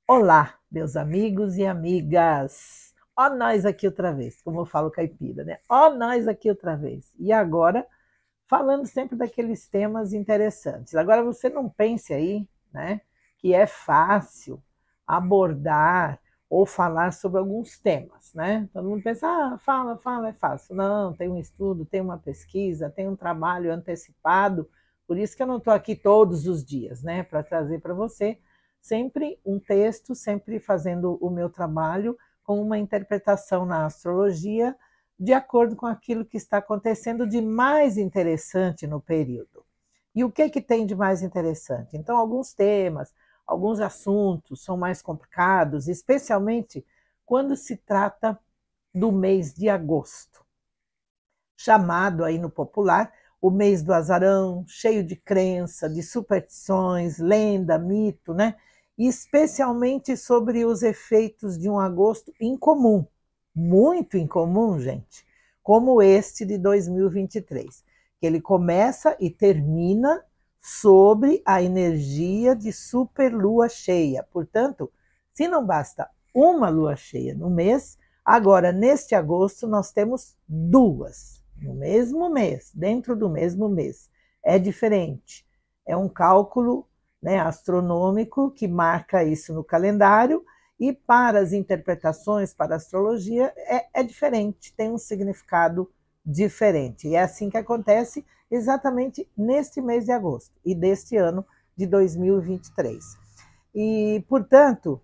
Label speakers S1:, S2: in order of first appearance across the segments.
S1: Olá, meus amigos e amigas. Ó nós aqui outra vez, como eu falo caipira, né? Ó nós aqui outra vez. E agora, falando sempre daqueles temas interessantes. Agora você não pense aí, né, que é fácil abordar ou falar sobre alguns temas, né? Todo mundo pensa, fala, é fácil. Não, tem um estudo, tem uma pesquisa, tem um trabalho antecipado. Por isso que eu não estou aqui todos os dias, né, para trazer para você sempre um texto, sempre fazendo o meu trabalho com uma interpretação na astrologia de acordo com aquilo que está acontecendo de mais interessante no período. E o que tem de mais interessante? Então, alguns temas, alguns assuntos são mais complicados, especialmente quando se trata do mês de agosto, chamado aí no popular o mês do azarão, cheio de crença, de superstições, lenda, mito, né? E especialmente sobre os efeitos de um agosto incomum, muito incomum, gente, como este de 2023, que ele começa e termina sobre a energia de superlua cheia. Portanto, se não basta uma lua cheia no mês, agora neste agosto nós temos duas no mesmo mês, dentro do mesmo mês. É diferente. É um cálculo, né, astronômico que marca isso no calendário, e para as interpretações, para a astrologia, é diferente, tem um significado diferente. E é assim que acontece exatamente neste mês de agosto e deste ano de 2023. Portanto,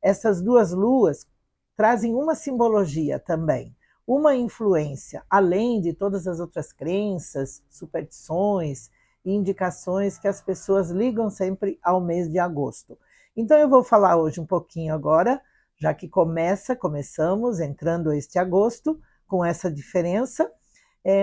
S1: essas duas luas trazem uma simbologia também, uma influência, além de todas as outras crenças, superstições e indicações que as pessoas ligam sempre ao mês de agosto. Então eu vou falar hoje um pouquinho agora, já que começamos entrando este agosto com essa diferença,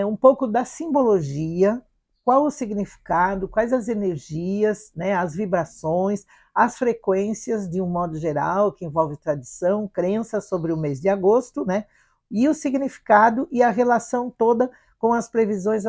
S1: um pouco da simbologia, qual o significado, quais as energias, né, as vibrações, as frequências de um modo geral, que envolve tradição, crença sobre o mês de agosto, né, e o significado e a relação toda com as previsões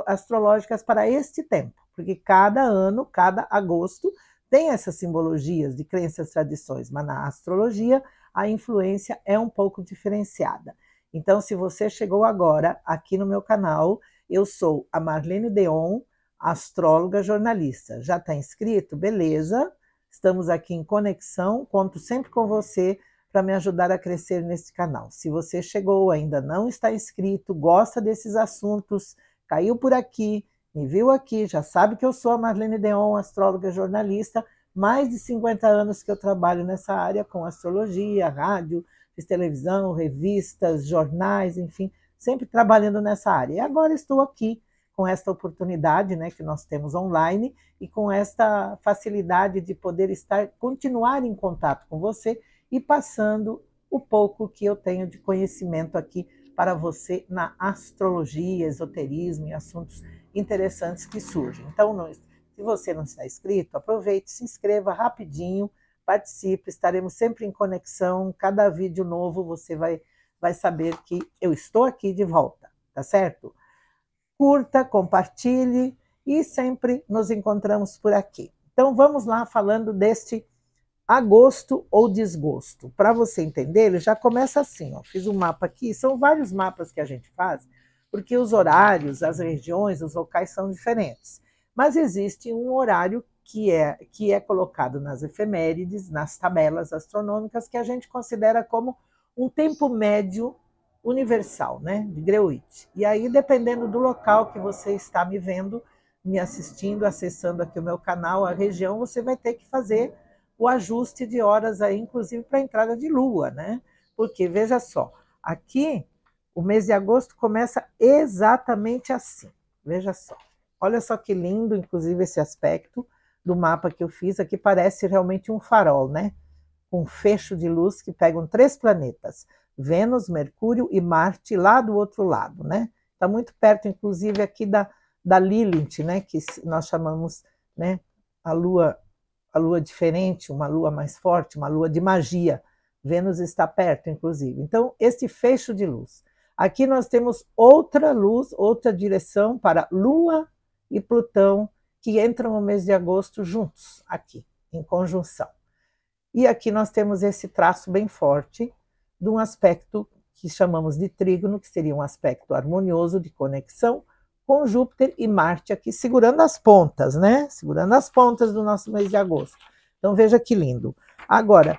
S1: astrológicas para este tempo, porque cada ano, cada agosto, tem essas simbologias de crenças e tradições, mas na astrologia a influência é um pouco diferenciada. Então, se você chegou agora aqui no meu canal, eu sou a Marlene Deon, astróloga jornalista. Já está inscrito? Beleza. Estamos aqui em conexão, conto sempre com você para me ajudar a crescer nesse canal. Se você chegou, ainda não está inscrito, gosta desses assuntos, caiu por aqui, me viu aqui, já sabe que eu sou a Marlene Deon, astróloga jornalista, mais de 50 anos que eu trabalho nessa área com astrologia, rádio, fiz televisão, revistas, jornais, enfim, sempre trabalhando nessa área. E agora estou aqui com esta oportunidade, né, que nós temos online, e com esta facilidade de poder continuar em contato com você e passando o pouco que eu tenho de conhecimento aqui para você na astrologia, esoterismo e assuntos interessantes que surgem. Então, se você não está inscrito, aproveite, se inscreva rapidinho, participe, estaremos sempre em conexão. Cada vídeo novo você vai saber que eu estou aqui de volta, tá certo? Curta, compartilhe e sempre nos encontramos por aqui. Então vamos lá falando deste agosto ou desgosto. Para você entender, ele já começa assim, ó. Fiz um mapa aqui, são vários mapas que a gente faz, porque os horários, as regiões, os locais são diferentes. Mas existe um horário que é colocado nas efemérides, nas tabelas astronômicas, que a gente considera como um tempo médio universal, né, de Greenwich. E aí, dependendo do local que você está me vendo, me assistindo, acessando aqui o meu canal, a região, você vai ter que fazer o ajuste de horas aí, inclusive para a entrada de lua, né? Porque, veja só, aqui o mês de agosto começa exatamente assim. Veja só. Olha só que lindo, inclusive, esse aspecto do mapa que eu fiz aqui, parece realmente um farol, né? Um fecho de luz que pegam 3 planetas, Vênus, Mercúrio e Marte, lá do outro lado, né? Está muito perto, inclusive, aqui da Lilith, né? Que nós chamamos, né? A lua diferente, uma lua mais forte, uma lua de magia. Vênus está perto, inclusive. Então, este fecho de luz. Aqui nós temos outra luz, outra direção para Lua e Plutão, que entram no mês de agosto juntos, aqui, em conjunção. E aqui nós temos esse traço bem forte de um aspecto que chamamos de trígono, que seria um aspecto harmonioso de conexão com Júpiter e Marte aqui segurando as pontas, né? Segurando as pontas do nosso mês de agosto. Então veja que lindo. Agora,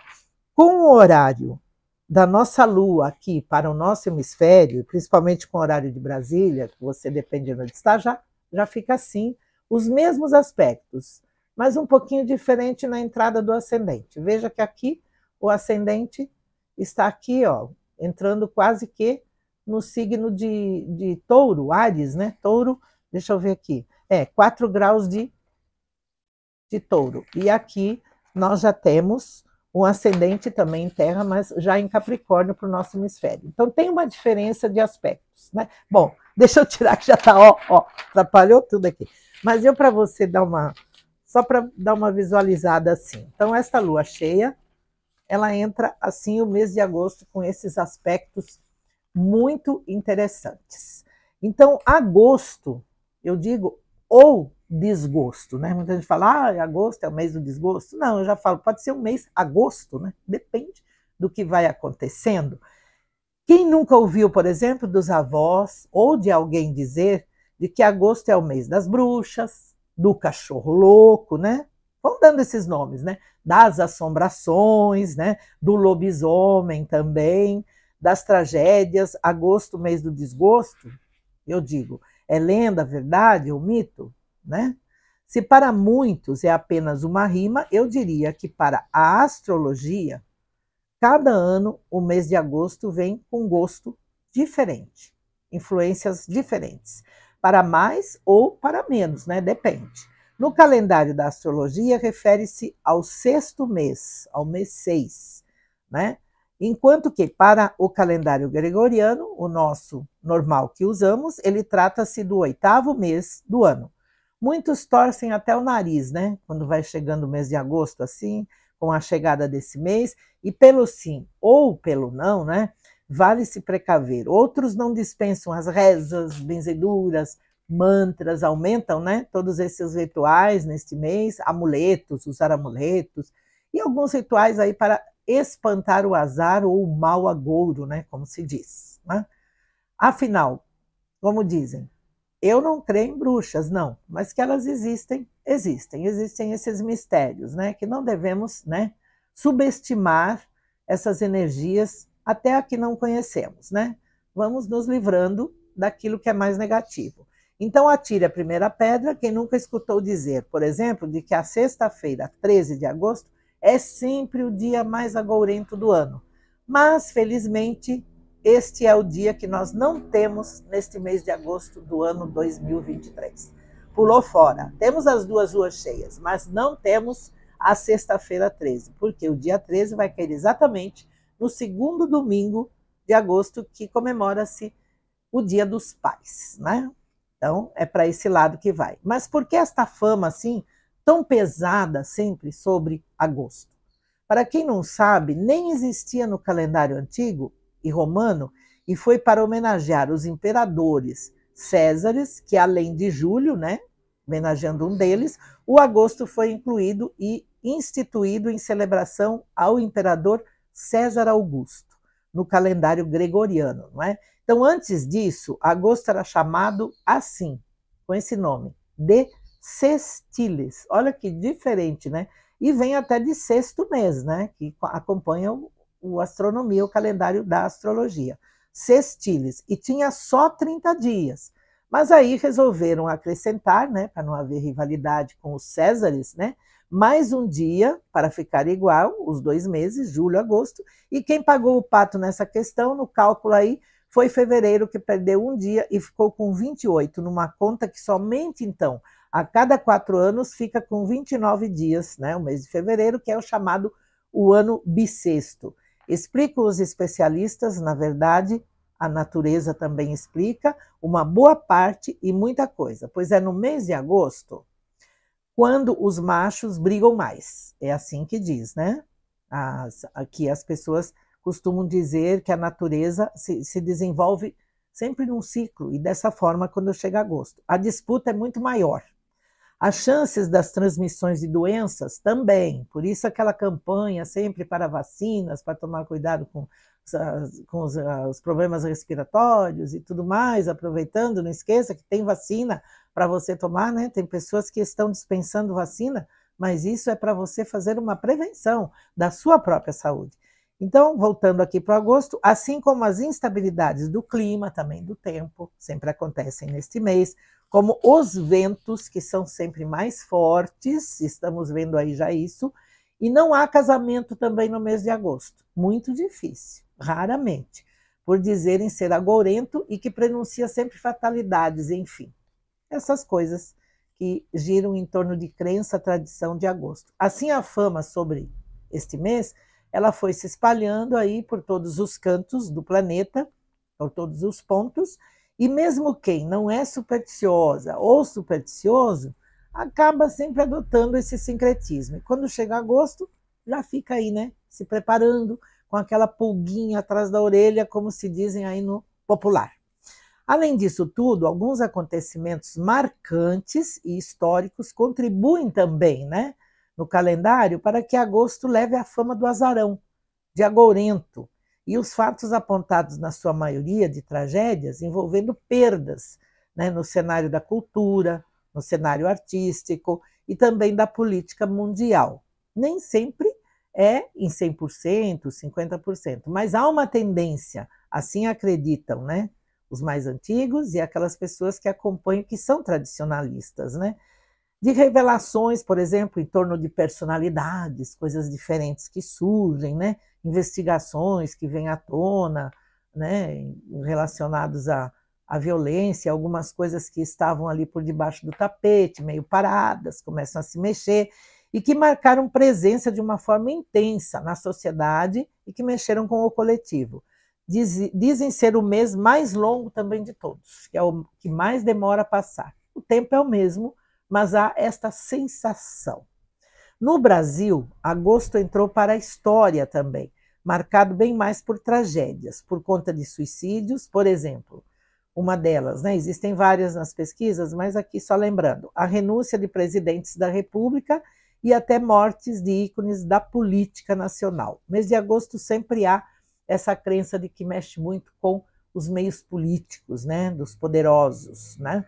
S1: com o horário da nossa Lua aqui para o nosso hemisfério, principalmente com o horário de Brasília, que você dependendo de estar, já fica assim, os mesmos aspectos, mas um pouquinho diferente na entrada do ascendente. Veja que aqui o ascendente está aqui, ó, entrando quase que no signo de touro, Áries, né? Touro, deixa eu ver aqui, 4 graus de touro. E aqui nós já temos um ascendente também em terra, mas já em Capricórnio para o nosso hemisfério. Então tem uma diferença de aspectos, né? Bom, deixa eu tirar que já está, atrapalhou tudo aqui. Mas eu para você dar só para dar uma visualizada assim. Então esta lua cheia, ela entra assim o mês de agosto com esses aspectos muito interessantes. Então agosto, eu digo, ou desgosto, né? Muita gente fala, agosto é o mês do desgosto. Não, eu já falo, pode ser um mês agosto, né? Depende do que vai acontecendo. Quem nunca ouviu, por exemplo, dos avós ou de alguém dizer de que agosto é o mês das bruxas, do cachorro louco, né? Vão dando esses nomes, né? Das assombrações, né? Do lobisomem também, das tragédias. Agosto, mês do desgosto, eu digo, é lenda, verdade ou mito? Né? Se para muitos é apenas uma rima, eu diria que para a astrologia, cada ano o mês de agosto vem com gosto diferente, influências diferentes, para mais ou para menos, né? Depende. No calendário da astrologia, refere-se ao sexto mês, ao mês 6, né? Enquanto que para o calendário gregoriano, o nosso normal que usamos, ele trata-se do 8º mês do ano. Muitos torcem até o nariz, né? Quando vai chegando o mês de agosto, assim, com a chegada desse mês, e pelo sim ou pelo não, né? Vale se precaver. Outros não dispensam as rezas, benzeduras, mantras, aumentam, né? Todos esses rituais neste mês, amuletos, usar amuletos, e alguns rituais aí para espantar o azar ou o mau agouro, né? Como se diz, né? Afinal, como dizem, eu não creio em bruxas, não, mas que elas existem esses mistérios, né? Que não devemos, né, subestimar essas energias até a que não conhecemos, né? Vamos nos livrando daquilo que é mais negativo. Então atire a primeira pedra, quem nunca escutou dizer, por exemplo, de que a sexta-feira, 13 de agosto, é sempre o dia mais agourento do ano. Mas, felizmente, este é o dia que nós não temos neste mês de agosto do ano 2023. Pulou fora. Temos as 2 luas cheias, mas não temos a sexta-feira 13, porque o dia 13 vai cair exatamente no 2º domingo de agosto, que comemora-se o Dia dos Pais, né? Então, é para esse lado que vai. Mas por que esta fama, assim, tão pesada sempre sobre agosto? Para quem não sabe, nem existia no calendário antigo e romano, e foi para homenagear os imperadores Césares, que além de Júlio, né, homenageando um deles, o agosto foi incluído e instituído em celebração ao imperador César Augusto, no calendário gregoriano, não é? Então, antes disso, agosto era chamado assim, com esse nome, de sextilis. Olha que diferente, né? E vem até de sexto mês, né? Que acompanha o astronomia, o calendário da astrologia. Sextilis. E tinha só 30 dias. Mas aí resolveram acrescentar, né? Para não haver rivalidade com os Césares, né? Mais um dia para ficar igual, os 2 meses, julho e agosto. E quem pagou o pato nessa questão, no cálculo aí, foi fevereiro, que perdeu um dia e ficou com 28, numa conta que somente então, a cada 4 anos, fica com 29 dias, né? O mês de fevereiro, que é o chamado o ano bissexto. Explicam os especialistas, na verdade, a natureza também explica, uma boa parte e muita coisa, pois é no mês de agosto quando os machos brigam mais. É assim que diz, né? Aqui as pessoas costumam dizer que a natureza se desenvolve sempre num ciclo, e dessa forma quando chega agosto. A disputa é muito maior. As chances das transmissões de doenças também, por isso aquela campanha sempre para vacinas, para tomar cuidado com os problemas respiratórios e tudo mais, aproveitando, não esqueça que tem vacina para você tomar, né? Tem pessoas que estão dispensando vacina, mas isso é para você fazer uma prevenção da sua própria saúde. Então, voltando aqui para agosto, assim como as instabilidades do clima, também do tempo, sempre acontecem neste mês, como os ventos, que são sempre mais fortes, estamos vendo aí já isso, e não há casamento também no mês de agosto. Muito difícil, raramente, por dizerem ser agourento e que pronuncia sempre fatalidades, enfim. Essas coisas que giram em torno de crença, tradição de agosto. Assim, a fama sobre este mês, ela foi se espalhando aí por todos os cantos do planeta, por todos os pontos, e mesmo quem não é supersticiosa ou supersticioso, acaba sempre adotando esse sincretismo. E quando chega agosto, já fica aí, né, se preparando com aquela pulguinha atrás da orelha, como se dizem aí no popular. Além disso tudo, alguns acontecimentos marcantes e históricos contribuem também, né, no calendário para que agosto leve a fama do azarão, de agourento, e os fatos apontados na sua maioria de tragédias envolvendo perdas, né, no cenário da cultura, no cenário artístico e também da política mundial. Nem sempre é em 100%, 50%, mas há uma tendência, assim acreditam, né, os mais antigos e aquelas pessoas que acompanham, que são tradicionalistas, né, de revelações, por exemplo, em torno de personalidades, coisas diferentes que surgem, né, investigações que vêm à tona, né, relacionados à violência, algumas coisas que estavam ali por debaixo do tapete, meio paradas, começam a se mexer, e que marcaram presença de uma forma intensa na sociedade e que mexeram com o coletivo. Dizem ser o mês mais longo também de todos, que é o que mais demora a passar. O tempo é o mesmo, mas há esta sensação. No Brasil, agosto entrou para a história também, marcado bem mais por tragédias, por conta de suicídios, por exemplo. Uma delas, né, existem várias nas pesquisas, mas aqui só lembrando, a renúncia de presidentes da República e até mortes de ícones da política nacional. No mês de agosto sempre há essa crença de que mexe muito com os meios políticos, né, dos poderosos, né?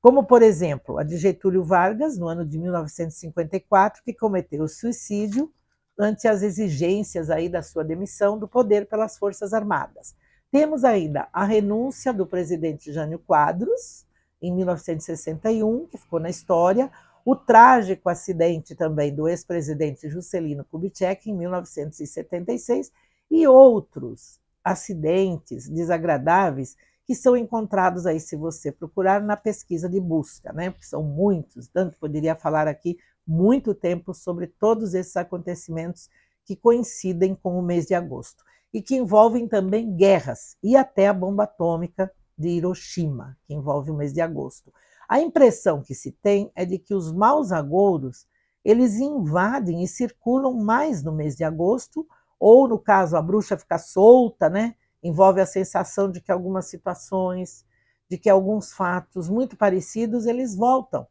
S1: Como, por exemplo, a de Getúlio Vargas, no ano de 1954, que cometeu suicídio ante as exigências aí da sua demissão do poder pelas Forças Armadas. Temos ainda a renúncia do presidente Jânio Quadros, em 1961, que ficou na história, o trágico acidente também do ex-presidente Juscelino Kubitschek, em 1976, e outros acidentes desagradáveis que são encontrados aí, se você procurar, na pesquisa de busca, né? Porque são muitos, tanto poderia falar aqui muito tempo sobre todos esses acontecimentos que coincidem com o mês de agosto e que envolvem também guerras e até a bomba atômica de Hiroshima, que envolve o mês de agosto. A impressão que se tem é de que os maus agouros, eles invadem e circulam mais no mês de agosto, ou no caso a bruxa fica solta, né? Envolve a sensação de que algumas situações, de que alguns fatos muito parecidos, eles voltam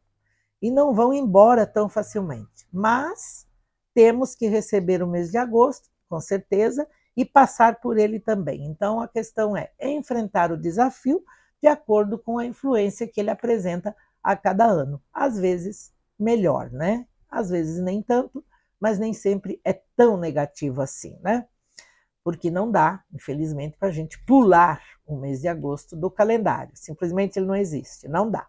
S1: e não vão embora tão facilmente. Mas temos que receber o mês de agosto, com certeza, e passar por ele também. Então, a questão é enfrentar o desafio de acordo com a influência que ele apresenta a cada ano. Às vezes, melhor, né? Às vezes nem tanto, mas nem sempre é tão negativo assim, né? Porque não dá, infelizmente, para a gente pular o mês de agosto do calendário. Simplesmente ele não existe, não dá.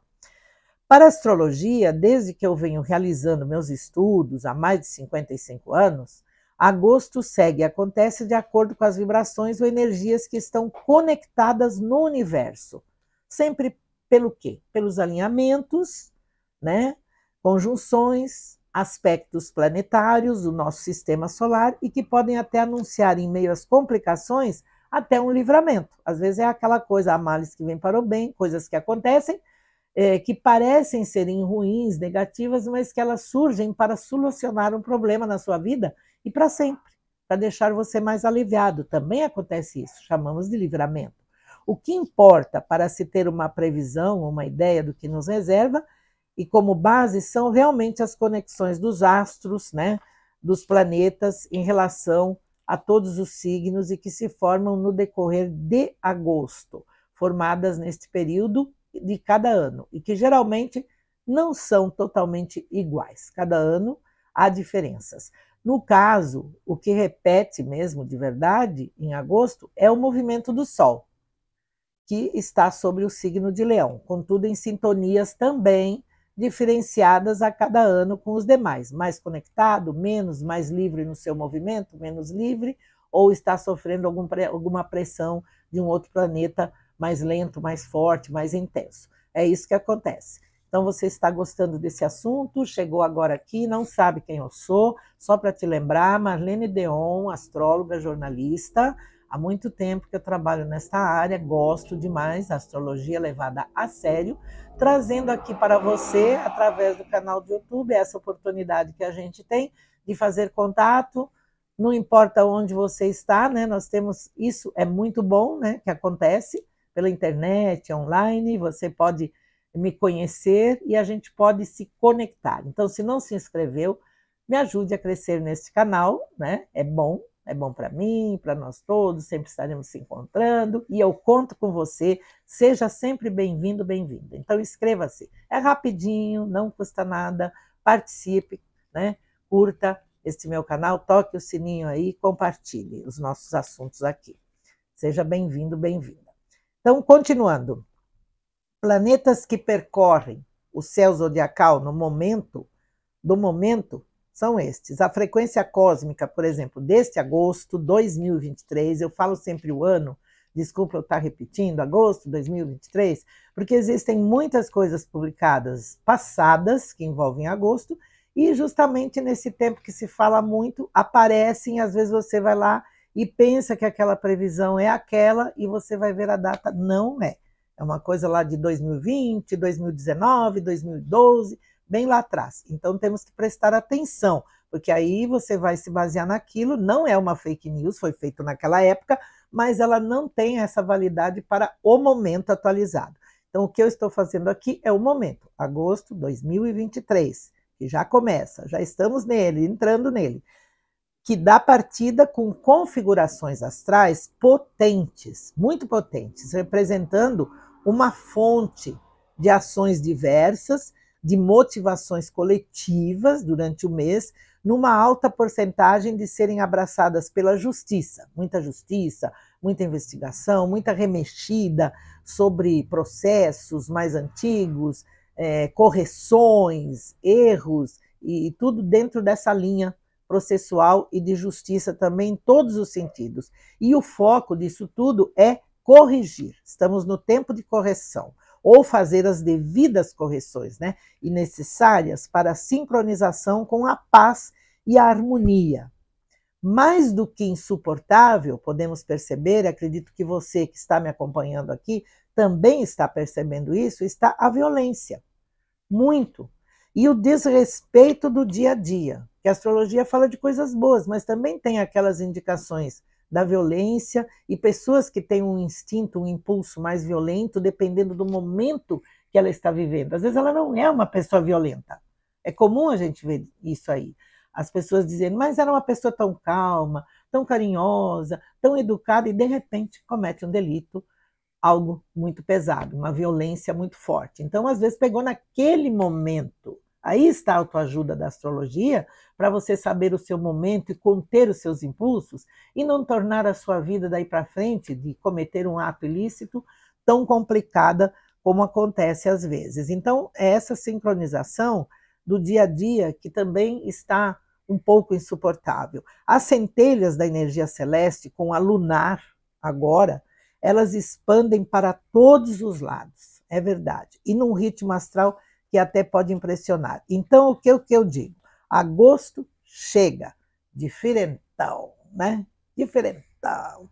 S1: Para a astrologia, desde que eu venho realizando meus estudos há mais de 55 anos, agosto segue e acontece de acordo com as vibrações ou energias que estão conectadas no universo. Sempre pelo quê? Pelos alinhamentos, né? Conjunções, aspectos planetários do nosso sistema solar e que podem até anunciar em meio às complicações até um livramento. Às vezes é aquela coisa, há males que vêm para o bem, coisas que acontecem, que parecem serem ruins, negativas, mas que elas surgem para solucionar um problema na sua vida e para sempre, para deixar você mais aliviado. Também acontece isso, chamamos de livramento. O que importa para se ter uma previsão, uma ideia do que nos reserva, e como base são realmente as conexões dos astros, né, dos planetas em relação a todos os signos e que se formam no decorrer de agosto, formadas neste período de cada ano, e que geralmente não são totalmente iguais. Cada ano há diferenças. No caso, o que repete mesmo de verdade em agosto é o movimento do Sol, que está sobre o signo de Leão, contudo em sintonias também diferenciadas a cada ano com os demais, mais conectado, menos, mais livre no seu movimento, menos livre, ou está sofrendo alguma pressão de um outro planeta mais lento, mais forte, mais intenso. É isso que acontece. Então você está gostando desse assunto, chegou agora aqui, não sabe quem eu sou, só para te lembrar, Marlene Deon, astróloga, jornalista. Há muito tempo que eu trabalho nesta área, gosto demais da astrologia levada a sério, trazendo aqui para você, através do canal do YouTube, essa oportunidade que a gente tem de fazer contato, não importa onde você está, né? Nós temos isso, é muito bom, né? Que acontece pela internet, online, você pode me conhecer e a gente pode se conectar. Então, se não se inscreveu, me ajude a crescer neste canal, né? É bom para mim, para nós todos, sempre estaremos se encontrando e eu conto com você, seja sempre bem-vindo, bem-vinda. Então inscreva-se, é rapidinho, não custa nada, participe, né? Curta este meu canal, toque o sininho aí, compartilhe os nossos assuntos aqui. Seja bem-vindo, bem-vinda. Então, continuando, planetas que percorrem o céu zodiacal no momento do momento são estes. A frequência cósmica, por exemplo, deste agosto 2023, eu falo sempre o ano, desculpa eu estar repetindo, agosto 2023, porque existem muitas coisas publicadas passadas que envolvem agosto, e justamente nesse tempo que se fala muito, aparecem, às vezes você vai lá e pensa que aquela previsão é aquela, e você vai ver a data, não é. É uma coisa lá de 2020, 2019, 2012, bem lá atrás. Então temos que prestar atenção, porque aí você vai se basear naquilo, não é uma fake news, foi feito naquela época, mas ela não tem essa validade para o momento atualizado. Então o que eu estou fazendo aqui é o momento, agosto 2023, que já começa, já estamos nele, entrando nele, que dá partida com configurações astrais potentes, muito potentes, representando uma fonte de ações diversas, de motivações coletivas durante o mês, numa alta porcentagem de serem abraçadas pela justiça, muita investigação, muita remexida sobre processos mais antigos, correções, erros, e tudo dentro dessa linha processual e de justiça também em todos os sentidos. E o foco disso tudo é corrigir. Estamos no tempo de correção, ou fazer as devidas correções, né? E necessárias para a sincronização com a paz e a harmonia. Mais do que insuportável, podemos perceber, acredito que você que está me acompanhando aqui também está percebendo isso, está a violência. Muito. E o desrespeito do dia a dia, que a astrologia fala de coisas boas, mas também tem aquelas indicações da violência e pessoas que têm um instinto, um impulso mais violento, dependendo do momento que ela está vivendo. Às vezes ela não é uma pessoa violenta. É comum a gente ver isso aí. As pessoas dizendo, mas era uma pessoa tão calma, tão carinhosa, tão educada, e de repente comete um delito, algo muito pesado, uma violência muito forte. Então, às vezes, pegou naquele momento. Aí está a autoajuda da astrologia, para você saber o seu momento e conter os seus impulsos e não tornar a sua vida daí para frente, de cometer um ato ilícito, tão complicada como acontece às vezes. Então, é essa sincronização do dia a dia que também está um pouco insuportável. As centelhas da energia celeste, com a lunar agora, elas expandem para todos os lados, é verdade, e num ritmo astral que até pode impressionar. Então, o que eu digo? Agosto chega, diferentão, né? Diferentão,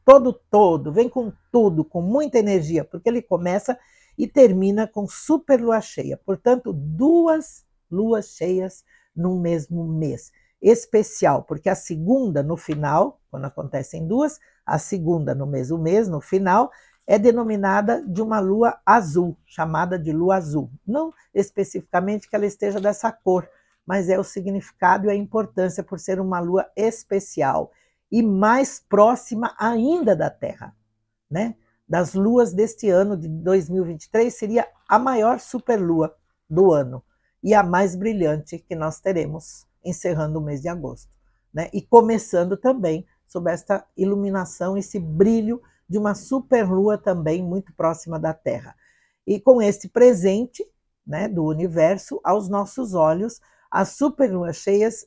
S1: todo, vem com tudo, com muita energia, porque ele começa e termina com super lua cheia. Portanto, 2 luas cheias no mesmo mês. Especial, porque a segunda no final, quando acontecem 2, a segunda no mesmo mês, no final, é denominada de uma lua azul, chamada de lua azul. Não especificamente que ela esteja dessa cor, mas é o significado e a importância por ser uma lua especial e mais próxima ainda da Terra, né? Das luas deste ano de 2023, seria a maior superlua do ano e a mais brilhante que nós teremos, encerrando o mês de agosto, né? E começando também sob esta iluminação, esse brilho de uma superlua também muito próxima da Terra. E com este presente, né, do universo aos nossos olhos, as superluas cheias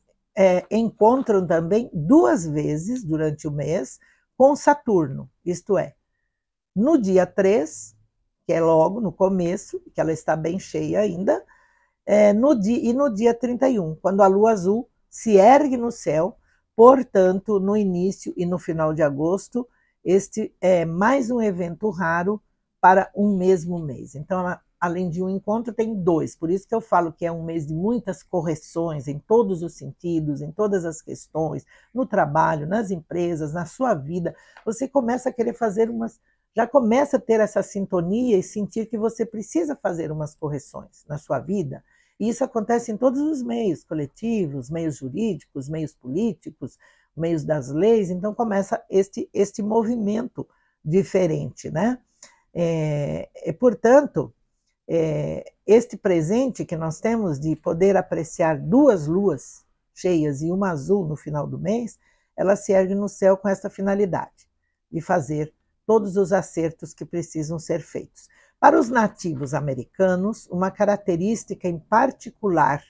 S1: encontram também 2 vezes durante o mês com Saturno, isto é, no dia 3, que é logo no começo, que ela está bem cheia ainda, no dia 31, quando a lua azul se ergue no céu. Portanto, no início e no final de agosto, este é mais um evento raro para um mesmo mês. Então, além de um encontro, tem 2. Por isso que eu falo que é um mês de muitas correções em todos os sentidos, em todas as questões, no trabalho, nas empresas, na sua vida. Você começa a querer fazer já começa a ter essa sintonia e sentir que você precisa fazer umas correções na sua vida. E isso acontece em todos os meios coletivos, meios jurídicos, meios políticos, meios das leis. Então começa este movimento diferente, né? Portanto, este presente que nós temos de poder apreciar 2 luas cheias e uma azul no final do mês, ela se ergue no céu com essa finalidade de fazer todos os acertos que precisam ser feitos. Para os nativos americanos, uma característica em particular,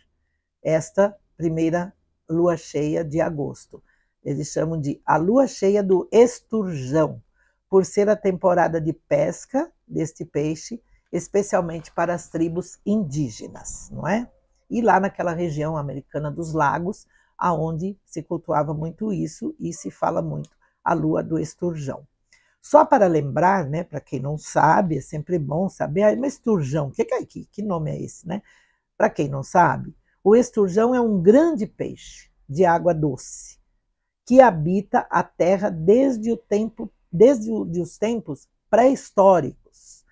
S1: esta primeira lua cheia de agosto. Eles chamam de a lua cheia do esturjão, por ser a temporada de pesca deste peixe, especialmente para as tribos indígenas, não é? E lá naquela região americana dos lagos, aonde se cultuava muito isso e se fala muito a lua do esturjão. Só para lembrar, né, para quem não sabe, é sempre bom saber, mas esturjão, que nome é esse, né? Para quem não sabe, o esturjão é um grande peixe de água doce, que habita a Terra desde os tempos pré-históricos.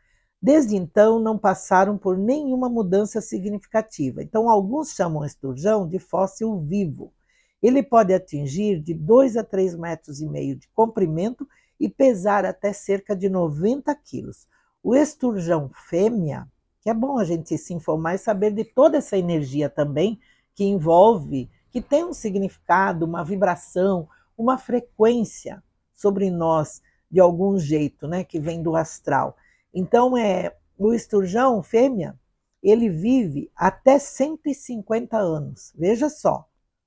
S1: Desde então, não passaram por nenhuma mudança significativa. Então, alguns chamam esturjão de fóssil vivo. Ele pode atingir de 2 a 3,5 metros de comprimento e pesar até cerca de 90 quilos. O esturjão fêmea, que é bom a gente se informar e saber de toda essa energia também que envolve, que tem um significado, uma vibração, uma frequência sobre nós de algum jeito, né, que vem do astral. Então, o esturjão fêmea, ele vive até 150 anos. Veja só,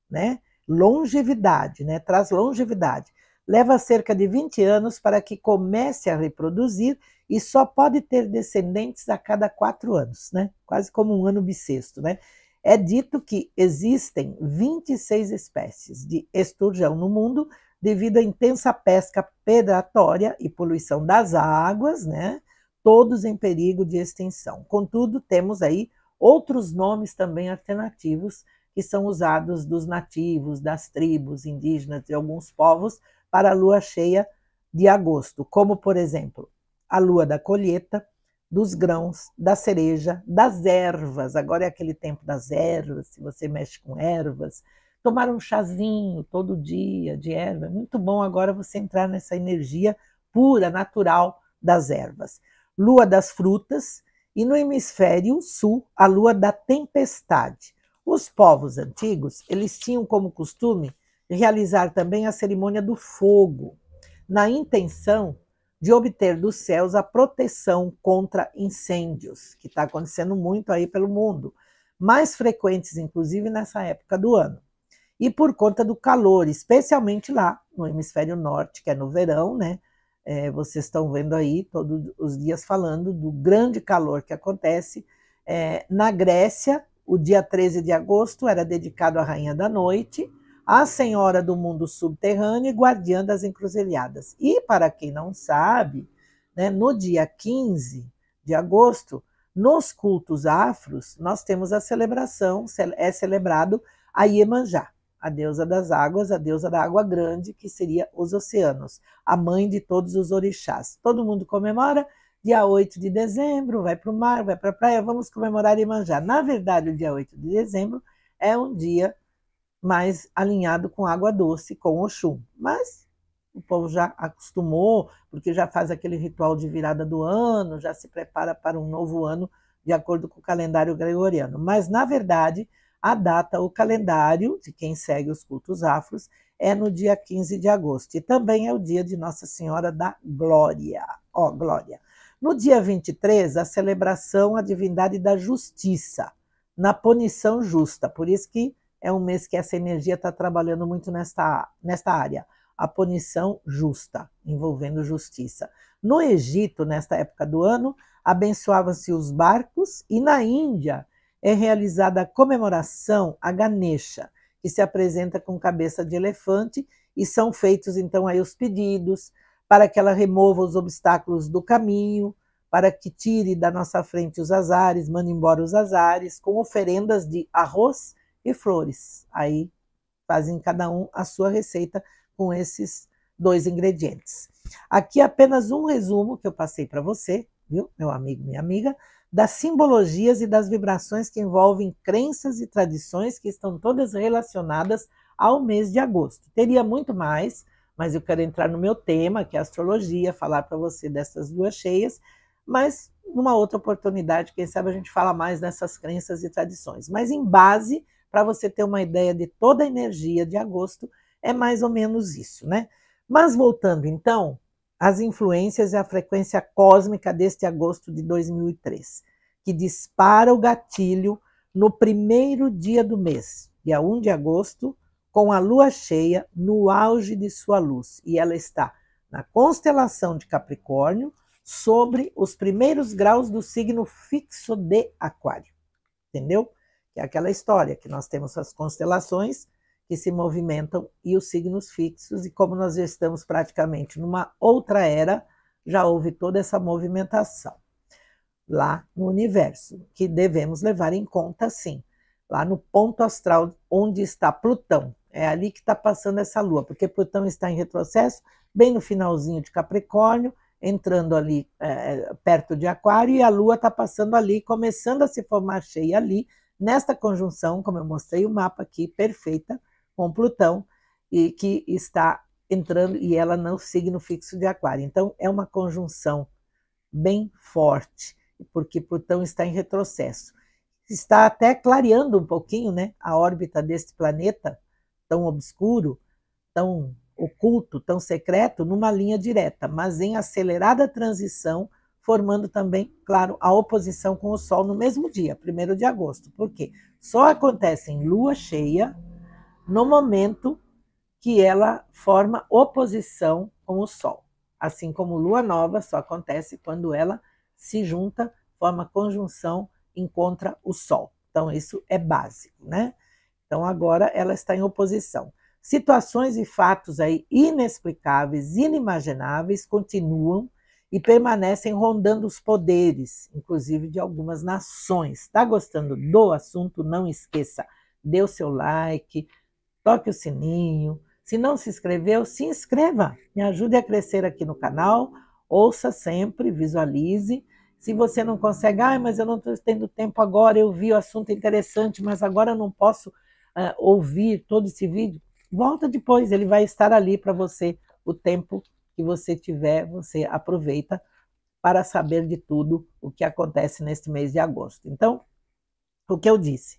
S1: né? Longevidade, né? Traz longevidade. Leva cerca de 20 anos para que comece a reproduzir e só pode ter descendentes a cada 4 anos, né? Quase como um ano bissexto, né? É dito que existem 26 espécies de esturjão no mundo devido à intensa pesca predatória e poluição das águas, né? Todos em perigo de extinção. Contudo, temos aí outros nomes também alternativos que são usados dos nativos, das tribos indígenas de alguns povos para a lua cheia de agosto, como, por exemplo, a lua da colheita, dos grãos, da cereja, das ervas. Agora é aquele tempo das ervas, se você mexe com ervas. Tomar um chazinho todo dia de erva, é muito bom agora você entrar nessa energia pura, natural das ervas. Lua das frutas e no hemisfério sul, a lua da tempestade. Os povos antigos, eles tinham como costume realizar também a cerimônia do fogo, na intenção de obter dos céus a proteção contra incêndios, que está acontecendo muito aí pelo mundo, mais frequentes inclusive nessa época do ano. E por conta do calor, especialmente lá no hemisfério norte, que é no verão, né? Vocês estão vendo aí todos os dias falando do grande calor que acontece. Na Grécia, o dia 13 de agosto era dedicado à Rainha da Noite, a Senhora do Mundo Subterrâneo e Guardiã das Encruzilhadas. E, para quem não sabe, né, no dia 15 de agosto, nos cultos afros, nós temos a celebração, é celebrado a Iemanjá. a deusa das águas, a deusa da água grande, que seria os oceanos, a mãe de todos os orixás. Todo mundo comemora dia 8 de dezembro, vai para o mar, vai para a praia, vamos comemorar Iemanjá. Na verdade, o dia 8 de dezembro é um dia mais alinhado com água doce, com Oxum. Mas o povo já acostumou, porque já faz aquele ritual de virada do ano, já se prepara para um novo ano, de acordo com o calendário gregoriano. Mas, na verdade, a data, o calendário de quem segue os cultos afros, é no dia 15 de agosto. E também é o dia de Nossa Senhora da Glória. Glória. No dia 23, a celebração à divindade da justiça, na punição justa. Por isso que é um mês que essa energia está trabalhando muito nesta área. A punição justa, envolvendo justiça. No Egito, nesta época do ano, abençoavam-se os barcos, e na Índia é realizada a comemoração a Ganesha, que se apresenta com cabeça de elefante, e são feitos então aí os pedidos para que ela remova os obstáculos do caminho, para que tire da nossa frente os azares, mande embora os azares, com oferendas de arroz e flores. Aí fazem cada um a sua receita com esses 2 ingredientes. Aqui apenas um resumo que eu passei para você, viu, meu amigo, minha amiga, das simbologias e das vibrações que envolvem crenças e tradições que estão todas relacionadas ao mês de agosto. Teria muito mais, mas eu quero entrar no meu tema, que é a astrologia, falar para você dessas luas cheias, mas numa outra oportunidade, quem sabe a gente fala mais dessas crenças e tradições. Mas em base, para você ter uma ideia de toda a energia de agosto, é mais ou menos isso, né? Mas voltando então às influências e à frequência cósmica deste agosto de 2003, que dispara o gatilho no primeiro dia do mês, dia 1 de agosto, com a lua cheia no auge de sua luz. E ela está na constelação de Capricórnio, sobre os primeiros graus do signo fixo de Aquário. Entendeu? Que é aquela história que nós temos as constelações que se movimentam e os signos fixos, e como nós já estamos praticamente numa outra era, já houve toda essa movimentação lá no universo, que devemos levar em conta, sim. Lá no ponto astral onde está Plutão, é ali que está passando essa lua, porque Plutão está em retrocesso, bem no finalzinho de Capricórnio, entrando ali perto de Aquário, e a lua está passando ali, começando a se formar cheia ali, nesta conjunção, como eu mostrei o mapa aqui, perfeita, com Plutão, e que está entrando, e ela no signo fixo de Aquário. Então, é uma conjunção bem forte, porque Plutão está em retrocesso. Está até clareando um pouquinho, né, a órbita deste planeta, tão obscuro, tão oculto, tão secreto, numa linha direta, mas em acelerada transição, formando também, claro, a oposição com o Sol no mesmo dia, 1º de agosto. Por quê? Só acontece em lua cheia no momento que ela forma oposição com o Sol. Assim como lua nova só acontece quando ela se junta, forma conjunção, encontra o Sol. Então isso é básico, né? Então agora ela está em oposição. Situações e fatos aí inexplicáveis, inimagináveis, continuam e permanecem rondando os poderes, inclusive de algumas nações. Está gostando do assunto? Não esqueça, dê o seu like, toque o sininho. Se não se inscreveu, se inscreva. Me ajude a crescer aqui no canal. Ouça sempre, visualize. Se você não consegue, mas eu não estou tendo tempo agora, eu vi o assunto interessante, mas agora eu não posso ouvir todo esse vídeo, volta depois, ele vai estar ali para você. O tempo que você tiver, você aproveita para saber de tudo o que acontece neste mês de agosto. Então, o que eu disse,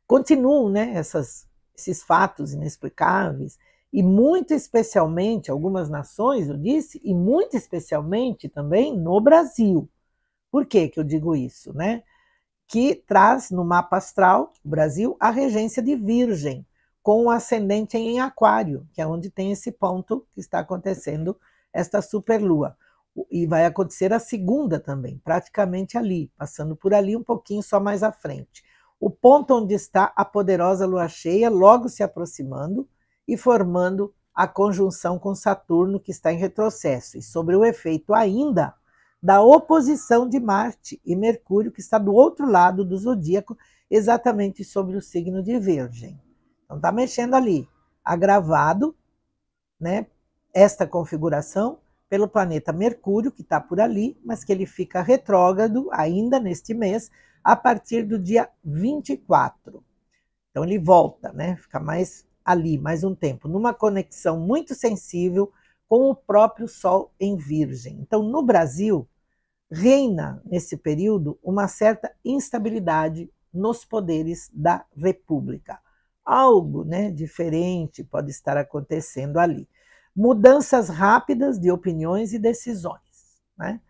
S1: continuam, né, esses fatos inexplicáveis, e muito especialmente, algumas nações, eu disse, e muito especialmente também no Brasil. Por que eu digo isso, né? Que traz no mapa astral, o Brasil, a regência de Virgem, com o ascendente em Aquário, que é onde tem esse ponto que está acontecendo esta superlua. E vai acontecer a segunda também, praticamente ali, passando por ali um pouquinho só mais à frente. O ponto onde está a poderosa lua cheia, logo se aproximando e formando a conjunção com Saturno, que está em retrocesso. E sobre o efeito ainda da oposição de Marte e Mercúrio, que está do outro lado do zodíaco, exatamente sobre o signo de Virgem. Então está mexendo ali, agravado, né, esta configuração pelo planeta Mercúrio, que está por ali, mas que ele fica retrógrado ainda neste mês, a partir do dia 24. Então ele volta, né, fica mais ali, mais um tempo, numa conexão muito sensível com o próprio Sol em Virgem. Então, no Brasil, reina nesse período uma certa instabilidade nos poderes da República. Algo, né, diferente pode estar acontecendo ali. Mudanças rápidas de opiniões e decisões, né?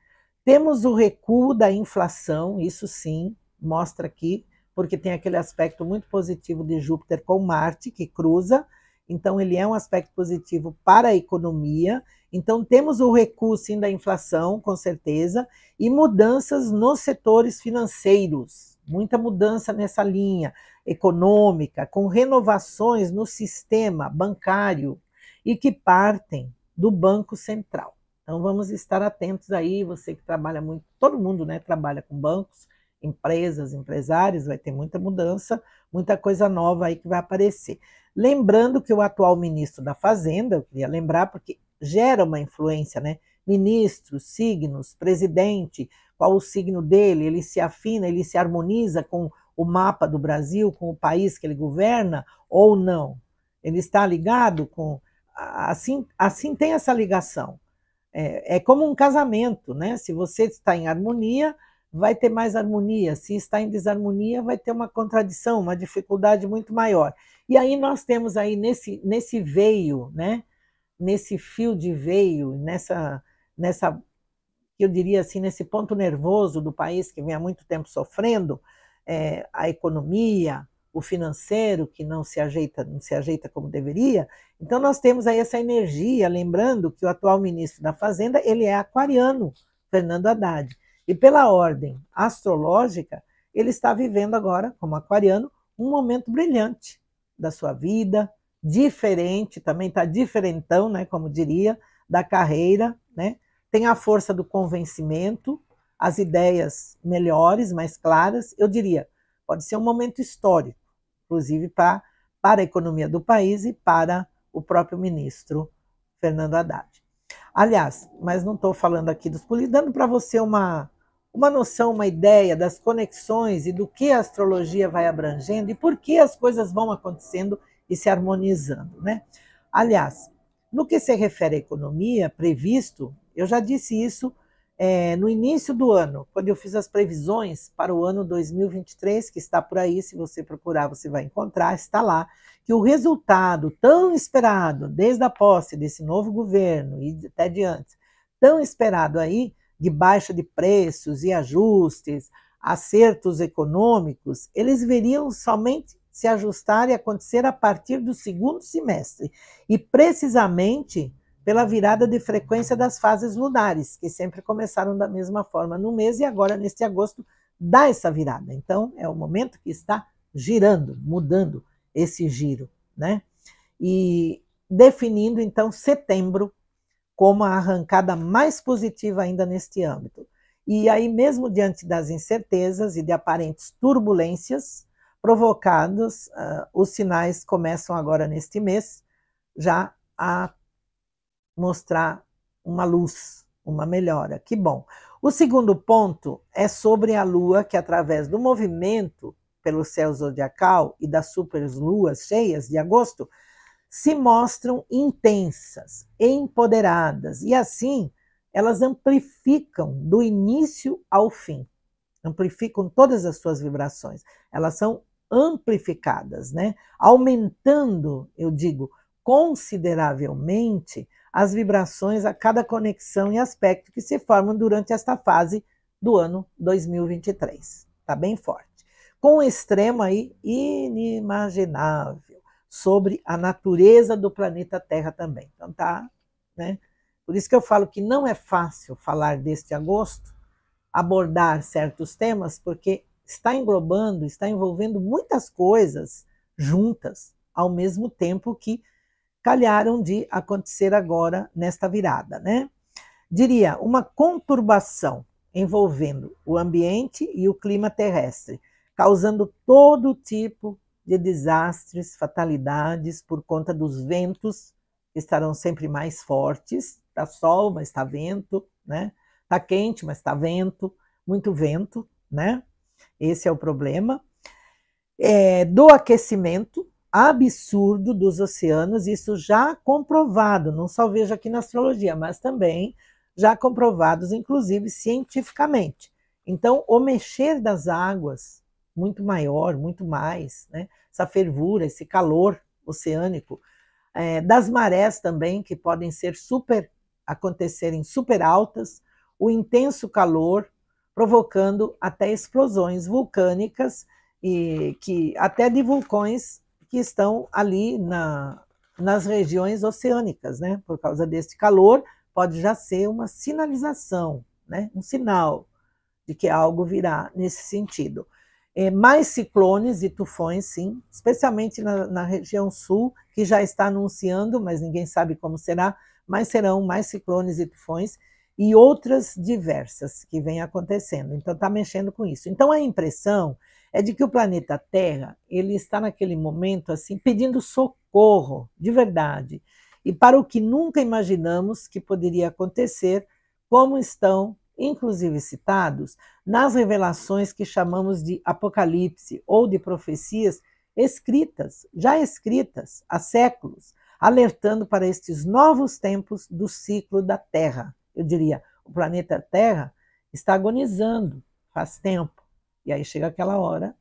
S1: Temos o recuo da inflação, isso sim, mostra aqui, porque tem aquele aspecto muito positivo de Júpiter com Marte, que cruza, então ele é um aspecto positivo para a economia. Então temos o recuo sim da inflação, com certeza, e mudanças nos setores financeiros, muita mudança nessa linha econômica, com renovações no sistema bancário e que partem do Banco Central. Então vamos estar atentos aí, você que trabalha muito, todo mundo, né, trabalha com bancos, empresas, empresários, vai ter muita mudança, muita coisa nova aí que vai aparecer. Lembrando que o atual ministro da Fazenda, eu queria lembrar, porque gera uma influência, né? Ministros, signos, presidente, qual o signo dele, ele se afina, ele se harmoniza com o mapa do Brasil, com o país que ele governa, ou não? Ele está ligado com... Assim tem essa ligação. É como um casamento, né? Se você está em harmonia, vai ter mais harmonia. Se está em desarmonia, vai ter uma contradição, uma dificuldade muito maior. E aí nós temos aí nesse veio, né? Nesse fio de veio, nessa, eu diria assim, nesse ponto nervoso do país que vem há muito tempo sofrendo, a economia, o financeiro que não se ajeita como deveria. Então nós temos aí essa energia, lembrando que o atual ministro da Fazenda, ele é aquariano, Fernando Haddad. E pela ordem astrológica, ele está vivendo agora, como aquariano, um momento brilhante da sua vida, diferente, também está diferentão, né, como diria, da carreira, né? Tem a força do convencimento, as ideias melhores, mais claras, eu diria, pode ser um momento histórico, inclusive para a economia do país e para o próprio ministro Fernando Haddad. Aliás, mas não estou falando aqui dos políticos, dando para você uma noção, uma ideia das conexões e do que a astrologia vai abrangendo e por que as coisas vão acontecendo e se harmonizando, né? Aliás, no que se refere à economia, previsto, eu já disse isso no início do ano, quando eu fiz as previsões para o ano 2023, que está por aí, se você procurar, você vai encontrar, está lá, que o resultado tão esperado, desde a posse desse novo governo e até de antes, tão esperado aí, de baixa de preços e ajustes, acertos econômicos, eles veriam somente se ajustar e acontecer a partir do segundo semestre, e precisamente pela virada de frequência das fases lunares, que sempre começaram da mesma forma no mês e agora, neste agosto, dá essa virada. Então, é o momento que está girando, mudando esse giro, né? E definindo, então, setembro como a arrancada mais positiva ainda neste âmbito. E aí, mesmo diante das incertezas e de aparentes turbulências provocadas, os sinais começam agora neste mês já a mostrar uma luz, uma melhora. Que bom. O segundo ponto é sobre a Lua, que através do movimento pelo céu zodiacal e das superluas cheias de agosto, se mostram intensas, empoderadas, e assim elas amplificam do início ao fim, amplificam todas as suas vibrações, elas são amplificadas, né? Aumentando, eu digo, consideravelmente as vibrações a cada conexão e aspecto que se formam durante esta fase do ano 2023. Está bem forte. Com um extremo aí inimaginável sobre a natureza do planeta Terra também. Então tá, né? Por isso que eu falo que não é fácil falar deste agosto, abordar certos temas, porque está englobando, está envolvendo muitas coisas juntas, ao mesmo tempo que calharam de acontecer agora nesta virada, né? Diria, uma conturbação envolvendo o ambiente e o clima terrestre, causando todo tipo de desastres, fatalidades por conta dos ventos, que estarão sempre mais fortes. Está sol, mas está vento, né? Está quente, mas está vento, muito vento, né? Esse é o problema. Do aquecimento absurdo dos oceanos, isso já comprovado, não só vejo aqui na astrologia, mas também já comprovados, inclusive cientificamente. Então, o mexer das águas, muito maior, muito mais, né? Essa fervura, esse calor oceânico, das marés também, que podem ser acontecerem super altas, o intenso calor, provocando até explosões vulcânicas, e que até de vulcões que estão ali nas regiões oceânicas, né? Por causa desse calor, pode já ser uma sinalização, né? Um sinal de que algo virá nesse sentido. Mais ciclones e tufões, sim, especialmente na região sul, que já está anunciando, mas ninguém sabe como será, mas serão mais ciclones e tufões e outras diversas que vêm acontecendo. Então, está mexendo com isso. Então, a impressão é de que o planeta Terra ele está naquele momento assim pedindo socorro, de verdade, e para o que nunca imaginamos que poderia acontecer, como estão inclusive citados nas revelações que chamamos de Apocalipse ou de profecias escritas, já escritas há séculos, alertando para estes novos tempos do ciclo da Terra. Eu diria, o planeta Terra está agonizando faz tempo, e aí chega aquela hora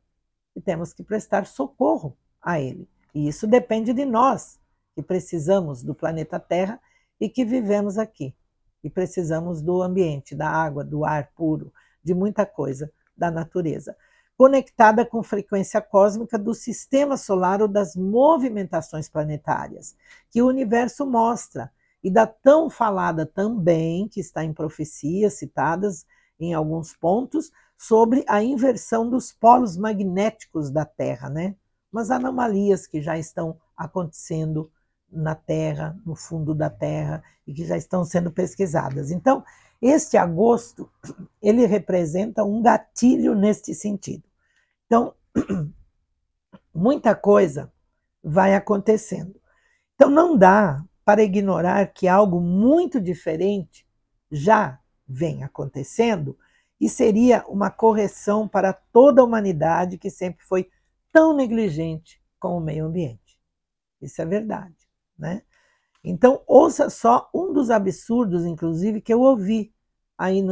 S1: e temos que prestar socorro a ele. E isso depende de nós, que precisamos do planeta Terra e que vivemos aqui. E precisamos do ambiente, da água, do ar puro, de muita coisa da natureza. Conectada com frequência cósmica do sistema solar ou das movimentações planetárias, que o universo mostra, e da tão falada também, que está em profecias citadas em alguns pontos, sobre a inversão dos polos magnéticos da Terra, né? Umas anomalias que já estão acontecendo na Terra, no fundo da Terra, e que já estão sendo pesquisadas. Então, este agosto, ele representa um gatilho neste sentido. Então, muita coisa vai acontecendo. Então, não dá para ignorar que algo muito diferente já vem acontecendo e seria uma correção para toda a humanidade que sempre foi tão negligente com o meio ambiente. Isso é verdade, né? Então, ouça só um dos absurdos, inclusive, que eu ouvi aí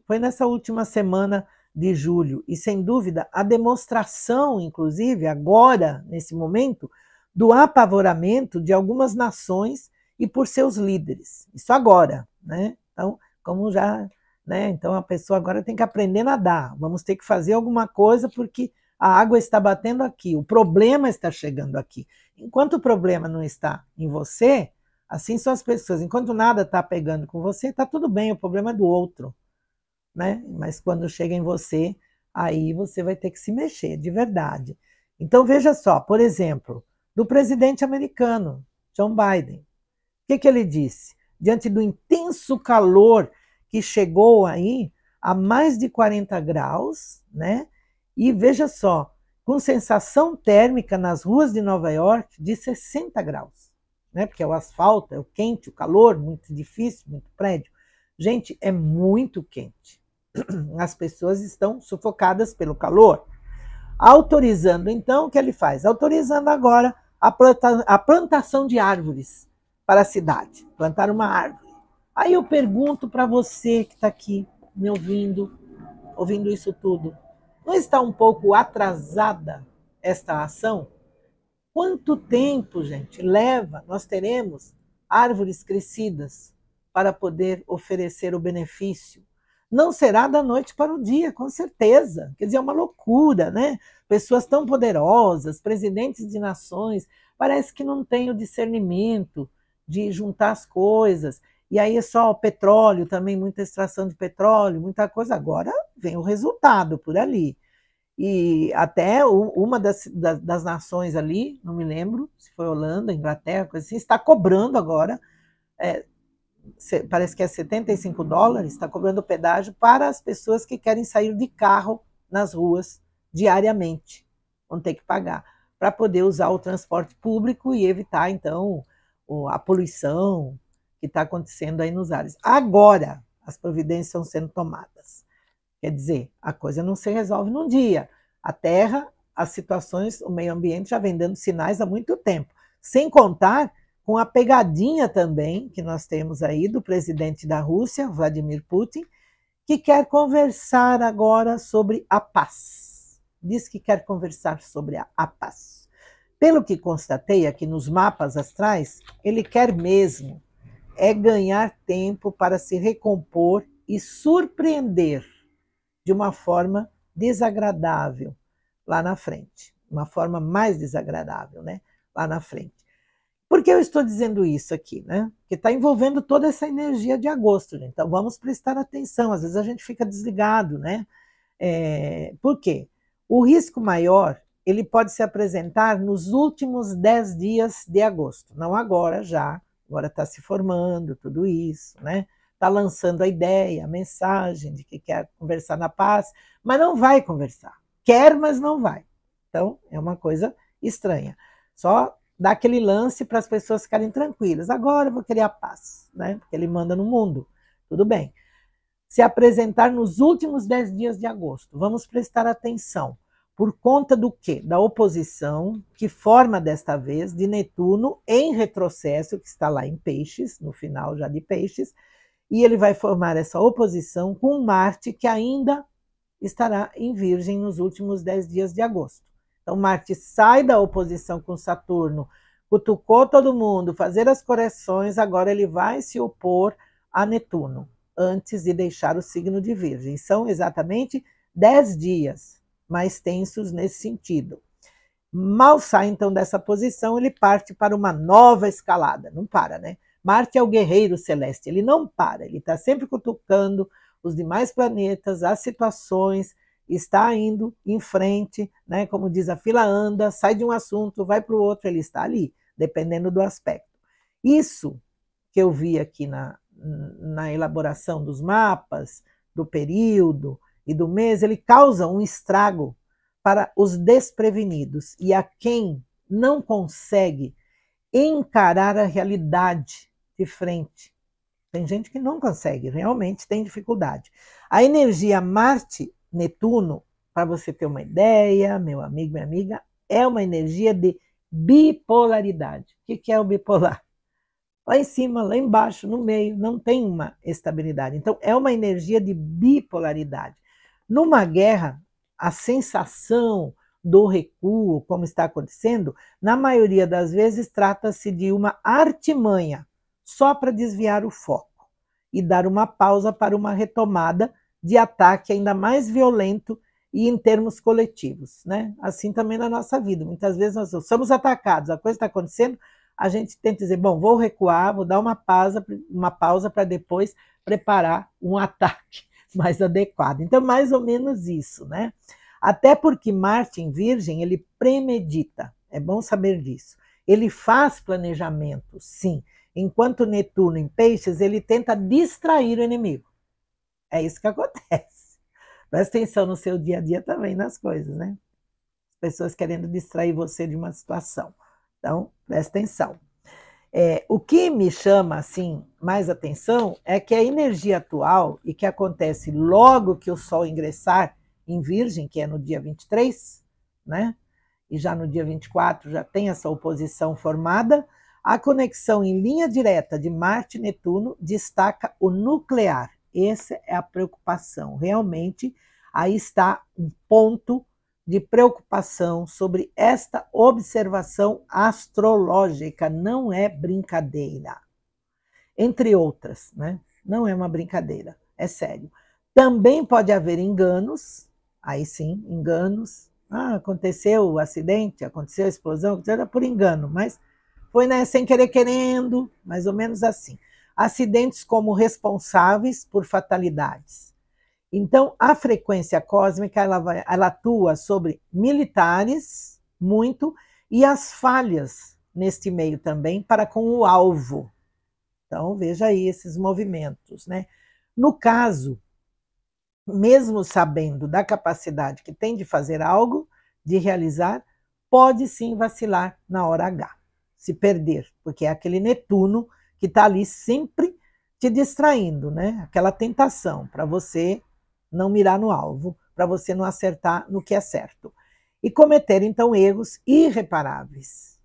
S1: foi nessa última semana de julho, e sem dúvida a demonstração, inclusive, agora, nesse momento, do apavoramento de algumas nações e por seus líderes. Isso agora, né? Então, como já, né? Então a pessoa agora tem que aprender a nadar. Vamos ter que fazer alguma coisa porque a água está batendo aqui, o problema está chegando aqui. Enquanto o problema não está em você, assim são as pessoas. Enquanto nada está pegando com você, está tudo bem, o problema é do outro, né? Mas quando chega em você, aí você vai ter que se mexer, de verdade. Então veja só, por exemplo, do presidente americano, John Biden. O que ele disse? Diante do intenso calor que chegou aí a mais de 40 graus, né? E veja só, com sensação térmica nas ruas de Nova York de 60 graus, né? Porque é o asfalto, é o quente, o calor, muito difícil, muito prédio. Gente, é muito quente. As pessoas estão sufocadas pelo calor. Autorizando, então, o que ele faz? Autorizando agora a plantação de árvores para a cidade, plantar uma árvore. Aí eu pergunto para você que está aqui me ouvindo isso tudo, não está um pouco atrasada esta ação? Quanto tempo, gente, leva? Nós teremos árvores crescidas para poder oferecer o benefício. Não será da noite para o dia, com certeza. Quer dizer, é uma loucura, né? Pessoas tão poderosas, presidentes de nações, parece que não têm o discernimento de juntar as coisas. E aí é só o petróleo, também muita extração de petróleo, muita coisa. Agora vem o resultado por ali. E até uma das nações ali, não me lembro se foi Holanda, Inglaterra, coisa assim, está cobrando agora, parece que é $75, está cobrando pedágio para as pessoas que querem sair de carro nas ruas diariamente. vão ter que pagar para poder usar o transporte público e evitar, então, a poluição que está acontecendo aí nos ares. Agora, as providências estão sendo tomadas. Quer dizer, a coisa não se resolve num dia. A Terra, as situações, o meio ambiente já vem dando sinais há muito tempo. Sem contar com a pegadinha também que nós temos aí do presidente da Rússia, Vladimir Putin, que quer conversar agora sobre a paz. Diz que quer conversar sobre a paz. Pelo que constatei aqui nos mapas astrais, ele quer mesmo ganhar tempo para se recompor e surpreender de uma forma desagradável lá na frente. Uma forma mais desagradável, né? Lá na frente. Por que eu estou dizendo isso aqui, né? Porque está envolvendo toda essa energia de agosto, gente. Então vamos prestar atenção. Às vezes a gente fica desligado, né? Por quê? O risco maior, ele pode se apresentar nos últimos 10 dias de agosto. Não agora, já. Agora está se formando tudo isso, né? Está lançando a ideia, a mensagem de que quer conversar na paz, mas não vai conversar. Quer, mas não vai. Então, é uma coisa estranha. Só dá aquele lance para as pessoas ficarem tranquilas. Agora eu vou querer a paz, né? Porque ele manda no mundo. Tudo bem. Se apresentar nos últimos 10 dias de agosto. Vamos prestar atenção. Por conta do quê? Da oposição que forma desta vez de Netuno em retrocesso, que está lá em Peixes, no final já de Peixes, e ele vai formar essa oposição com Marte, que ainda estará em Virgem nos últimos 10 dias de agosto. Então, Marte sai da oposição com Saturno, cutucou todo mundo, fazer as correções, agora ele vai se opor a Netuno, antes de deixar o signo de Virgem. São exatamente 10 dias mais tensos nesse sentido. Mal sai, então, dessa posição, ele parte para uma nova escalada. Não para, né? Marte é o guerreiro celeste, ele não para, ele está sempre cutucando os demais planetas, as situações, está indo em frente, né? Como diz, a fila anda, sai de um assunto, vai para o outro, ele está ali, dependendo do aspecto. Isso que eu vi aqui na elaboração dos mapas, do período e do mês, ele causa um estrago para os desprevenidos e a quem não consegue encarar a realidade de frente. Tem gente que não consegue, realmente tem dificuldade. A energia Marte-Netuno, para você ter uma ideia, meu amigo, minha amiga, é uma energia de bipolaridade. O que é o bipolar? Lá em cima, lá embaixo, no meio, não tem uma estabilidade. Então, é uma energia de bipolaridade. Numa guerra, a sensação do recuo, como está acontecendo, na maioria das vezes trata-se de uma artimanha, só para desviar o foco e dar uma pausa para uma retomada de ataque ainda mais violento e em termos coletivos, né? Assim também na nossa vida. Muitas vezes nós somos atacados, a coisa está acontecendo, a gente tenta dizer, bom, vou recuar, vou dar uma pausa para depois preparar um ataque mais adequado. Então, mais ou menos isso, né? Até porque Marte em Virgem, ele premedita, é bom saber disso. Ele faz planejamento, sim, enquanto Netuno em Peixes, ele tenta distrair o inimigo. É isso que acontece. Presta atenção no seu dia a dia também nas coisas, né? As pessoas querendo distrair você de uma situação. Então, presta atenção. O que me chama assim mais atenção é que a energia atual, e que acontece logo que o Sol ingressar em Virgem, que é no dia 23, né? E já no dia 24 já tem essa oposição formada, a conexão em linha direta de Marte e Netuno destaca o nuclear. Essa é a preocupação. Realmente, aí está um ponto de preocupação sobre esta observação astrológica. Não é brincadeira. Entre outras, né? Não é uma brincadeira, é sério. Também pode haver enganos, aí sim, enganos. Aconteceu o acidente, aconteceu a explosão, aconteceu por engano, mas foi, né, sem querer querendo, mais ou menos assim. Acidentes como responsáveis por fatalidades. Então, a frequência cósmica, ela atua sobre militares, muito, e as falhas neste meio também, para com o alvo. Então, veja aí esses movimentos, né? No caso, mesmo sabendo da capacidade que tem de fazer algo, de realizar, pode sim vacilar na hora H, se perder, porque é aquele Netuno que está ali sempre te distraindo, né? Aquela tentação para você não mirar no alvo, para você não acertar no que é certo. E cometer, então, erros irreparáveis.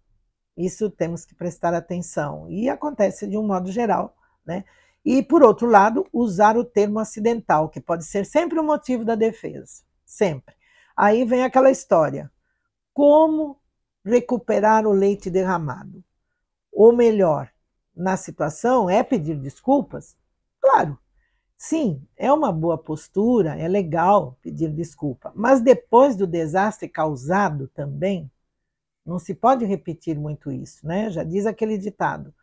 S1: Isso temos que prestar atenção. E acontece de um modo geral, né? E, por outro lado, usar o termo acidental, que pode ser sempre o motivo da defesa. Sempre. Aí vem aquela história. Como recuperar o leite derramado? Ou melhor, na situação, é pedir desculpas? Claro, sim, é uma boa postura, é legal pedir desculpa. Mas depois do desastre causado também, não se pode repetir muito isso, né? Já diz aquele ditado.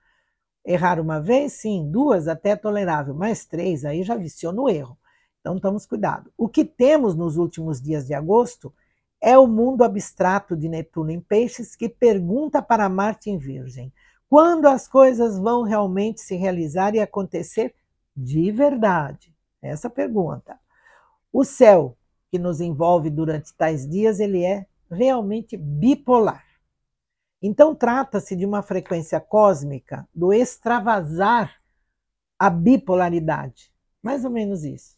S1: Errar uma vez, sim, duas até é tolerável, mas três aí já viciou no erro. Então, tomemos cuidado. O que temos nos últimos dias de agosto é o mundo abstrato de Netuno em Peixes que pergunta para Marte em Virgem. Quando as coisas vão realmente se realizar e acontecer de verdade? Essa pergunta. O céu que nos envolve durante tais dias, ele é realmente bipolar. Então, trata-se de uma frequência cósmica do extravasar a bipolaridade. Mais ou menos isso.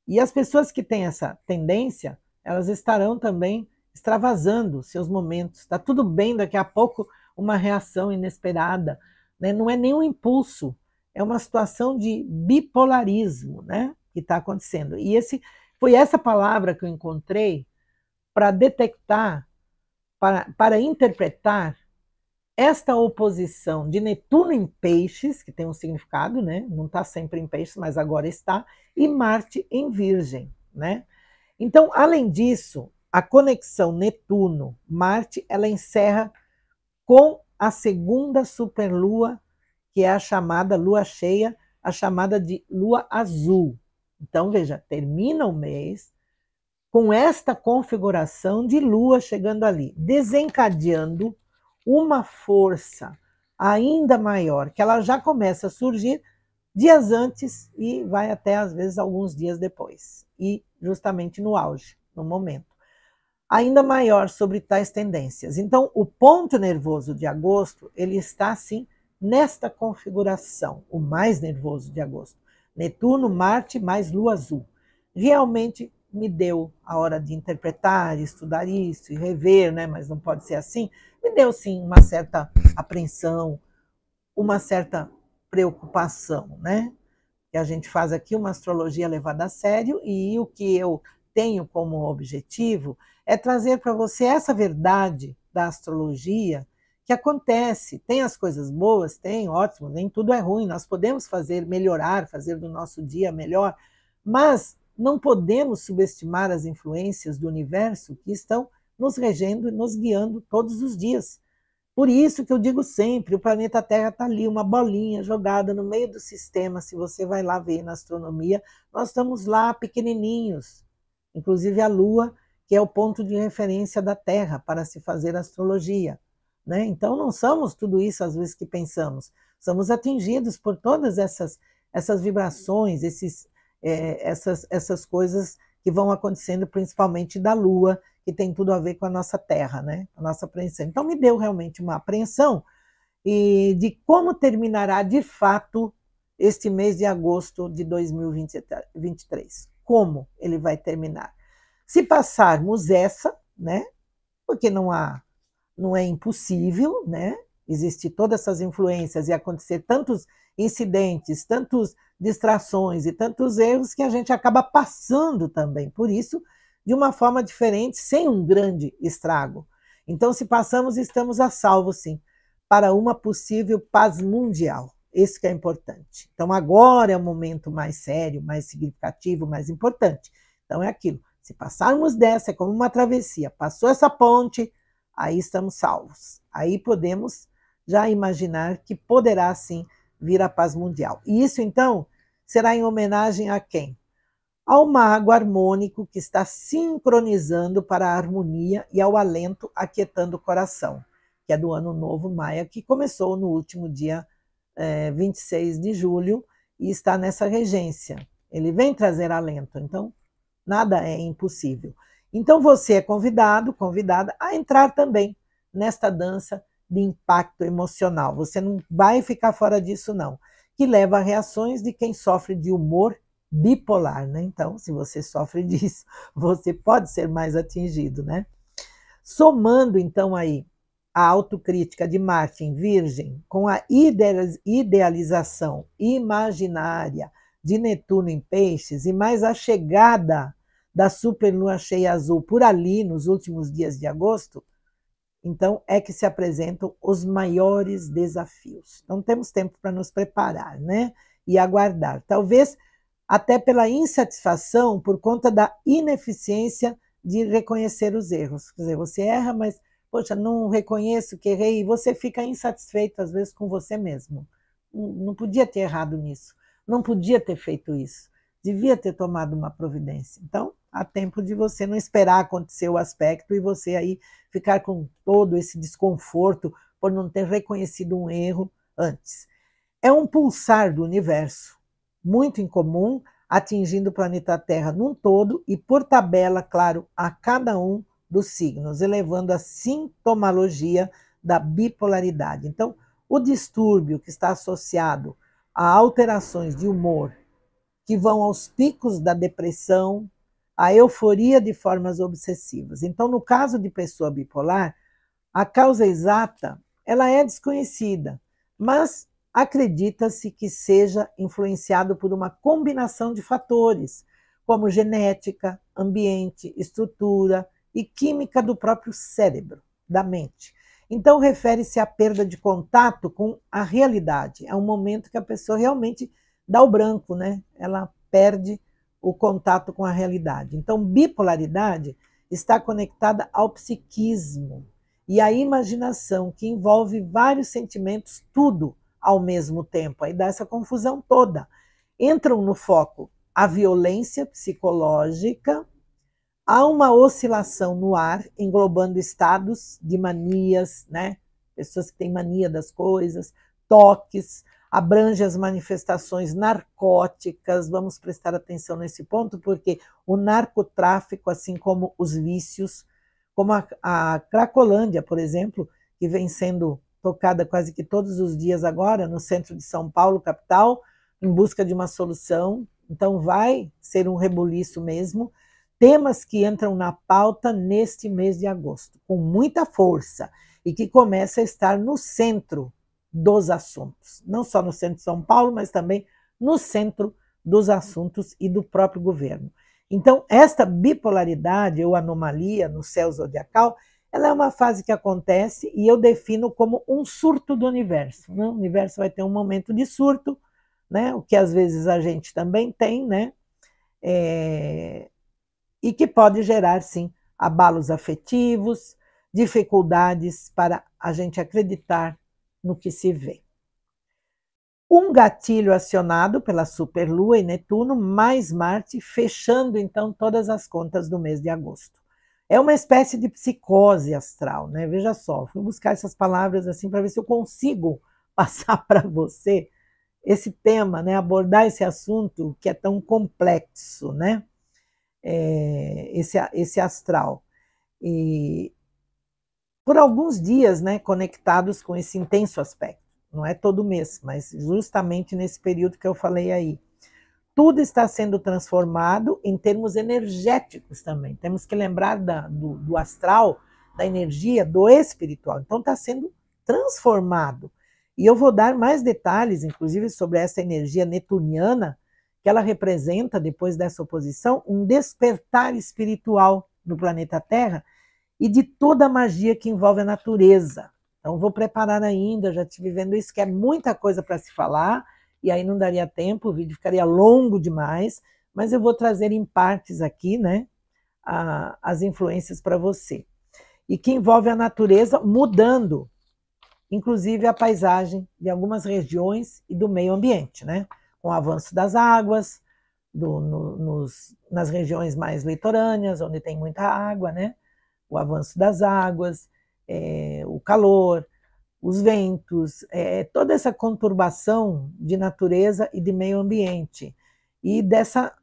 S1: E as pessoas que têm essa tendência, elas estarão também extravasando seus momentos. Está tudo bem, daqui a pouco, uma reação inesperada. Né? Não é nenhum impulso, é uma situação de bipolarismo, né? Que está acontecendo. E foi essa palavra que eu encontrei para detectar, para interpretar esta oposição de Netuno em Peixes, que tem um significado, né? Não está sempre em Peixes, mas agora está, e Marte em Virgem, né? Então, além disso, a conexão Netuno-Marte, ela encerra com a segunda superlua, que é a chamada lua cheia, a chamada de lua azul. Então, veja, termina o mês com esta configuração de lua chegando ali, desencadeando uma força ainda maior, que ela já começa a surgir dias antes e vai até, às vezes, alguns dias depois. E justamente no auge, no momento. Ainda maior sobre tais tendências. Então, o ponto nervoso de agosto, ele está, assim, nesta configuração, o mais nervoso de agosto. Netuno, Marte, mais Lua Azul. Realmente me deu a hora de interpretar, estudar isso e rever, né? Mas não pode ser assim. Me deu, sim, uma certa apreensão, uma certa preocupação, né? Que a gente faz aqui uma astrologia levada a sério e o que eu tenho como objetivo é trazer para você essa verdade da astrologia que acontece. Tem as coisas boas, tem, ótimo, nem tudo é ruim, nós podemos fazer, melhorar, fazer do nosso dia melhor, mas não podemos subestimar as influências do universo que estão nos regendo e nos guiando todos os dias. Por isso que eu digo sempre, o planeta Terra está ali, uma bolinha jogada no meio do sistema. Se você vai lá ver na astronomia, nós estamos lá pequenininhos. Inclusive a Lua, que é o ponto de referência da Terra para se fazer astrologia. Né? Então não somos tudo isso às vezes que pensamos. Somos atingidos por todas essas vibrações, essas coisas que vão acontecendo principalmente da Lua, que tem tudo a ver com a nossa Terra, né? A nossa apreensão. Então me deu realmente uma apreensão de como terminará de fato este mês de agosto de 2023. Como ele vai terminar? Se passarmos essa, né? Porque não é impossível, né? Existir todas essas influências e acontecer tantos incidentes, tantas distrações e tantos erros que a gente acaba passando também por isso de uma forma diferente, sem um grande estrago. Então, se passamos, estamos a salvo, sim, para uma possível paz mundial. Isso que é importante. Então, agora é o momento mais sério, mais significativo, mais importante. Então, é aquilo. Se passarmos dessa, é como uma travessia. Passou essa ponte, aí estamos salvos. Aí podemos já imaginar que poderá, sim, vir a paz mundial. E isso, então, será em homenagem a quem? Ao mago harmônico que está sincronizando para a harmonia e ao alento aquietando o coração, que é do Ano Novo Maia, que começou no último dia 26 de julho e está nessa regência. Ele vem trazer alento, então nada é impossível. Então você é convidado, convidada a entrar também nesta dança de impacto emocional. Você não vai ficar fora disso, não. Que leva a reações de quem sofre de humor bipolar, né? Então, se você sofre disso, você pode ser mais atingido, né? Somando, então, aí a autocrítica de Marte em Virgem com a idealização imaginária de Netuno em Peixes e mais a chegada da superlua cheia azul por ali nos últimos dias de agosto, então é que se apresentam os maiores desafios. Então temos tempo para nos preparar, né? E aguardar. Talvez até pela insatisfação por conta da ineficiência de reconhecer os erros. Quer dizer, você erra, mas, poxa, não reconheço que errei, e você fica insatisfeito, às vezes, com você mesmo. Não podia ter errado nisso, não podia ter feito isso, devia ter tomado uma providência. Então, há tempo de você não esperar acontecer o aspecto e você aí ficar com todo esse desconforto por não ter reconhecido um erro antes. É um pulsar do universo, muito incomum, atingindo o planeta Terra num todo e, por tabela, claro, a cada um dos signos, elevando a sintomologia da bipolaridade. Então, o distúrbio que está associado a alterações de humor que vão aos picos da depressão, a euforia de formas obsessivas. Então, no caso de pessoa bipolar, a causa exata ela é desconhecida, mas acredita-se que seja influenciado por uma combinação de fatores, como genética, ambiente, estrutura e química do próprio cérebro, da mente. Então, refere-se à perda de contato com a realidade. É um momento que a pessoa realmente dá o branco, né? Ela perde o contato com a realidade. Então, bipolaridade está conectada ao psiquismo e à imaginação, que envolve vários sentimentos, tudo ao mesmo tempo. Aí dá essa confusão toda. Entram no foco a violência psicológica, há uma oscilação no ar, englobando estados de manias, né? Pessoas que têm mania das coisas, toques, abrange as manifestações narcóticas. Vamos prestar atenção nesse ponto, porque o narcotráfico, assim como os vícios, como a Cracolândia, por exemplo, que vem sendo tocada quase que todos os dias agora, no centro de São Paulo, capital, em busca de uma solução. Então vai ser um rebuliço mesmo. Temas que entram na pauta neste mês de agosto, com muita força, e que começa a estar no centro dos assuntos. Não só no centro de São Paulo, mas também no centro dos assuntos e do próprio governo. Então, esta bipolaridade ou anomalia no céu zodiacal, ela é uma fase que acontece e eu defino como um surto do universo. Né? O universo vai ter um momento de surto, né? O que às vezes a gente também tem, né? E que pode gerar, sim, abalos afetivos, dificuldades para a gente acreditar no que se vê. Um gatilho acionado pela superlua e Netuno, mais Marte, fechando então todas as contas do mês de agosto. É uma espécie de psicose astral, né? Veja só, fui buscar essas palavras assim para ver se eu consigo passar para você esse tema, né? Abordar esse assunto que é tão complexo, né? Esse astral. E por alguns dias, né, conectados com esse intenso aspecto. Não é todo mês, mas justamente nesse período que eu falei aí. Tudo está sendo transformado em termos energéticos também. Temos que lembrar do astral, da energia, do espiritual. Então está sendo transformado. E eu vou dar mais detalhes, inclusive, sobre essa energia netuniana, que ela representa, depois dessa oposição, um despertar espiritual no planeta Terra e de toda a magia que envolve a natureza. Então, vou preparar ainda, já estive vendo isso, que é muita coisa para se falar, e aí não daria tempo, o vídeo ficaria longo demais, mas eu vou trazer em partes aqui, né, as influências para você. E que envolve a natureza mudando, inclusive a paisagem de algumas regiões e do meio ambiente, né? Com o avanço das águas, nas regiões mais litorâneas, onde tem muita água, né? O avanço das águas, o calor, os ventos, toda essa conturbação de natureza e de meio ambiente, e dessa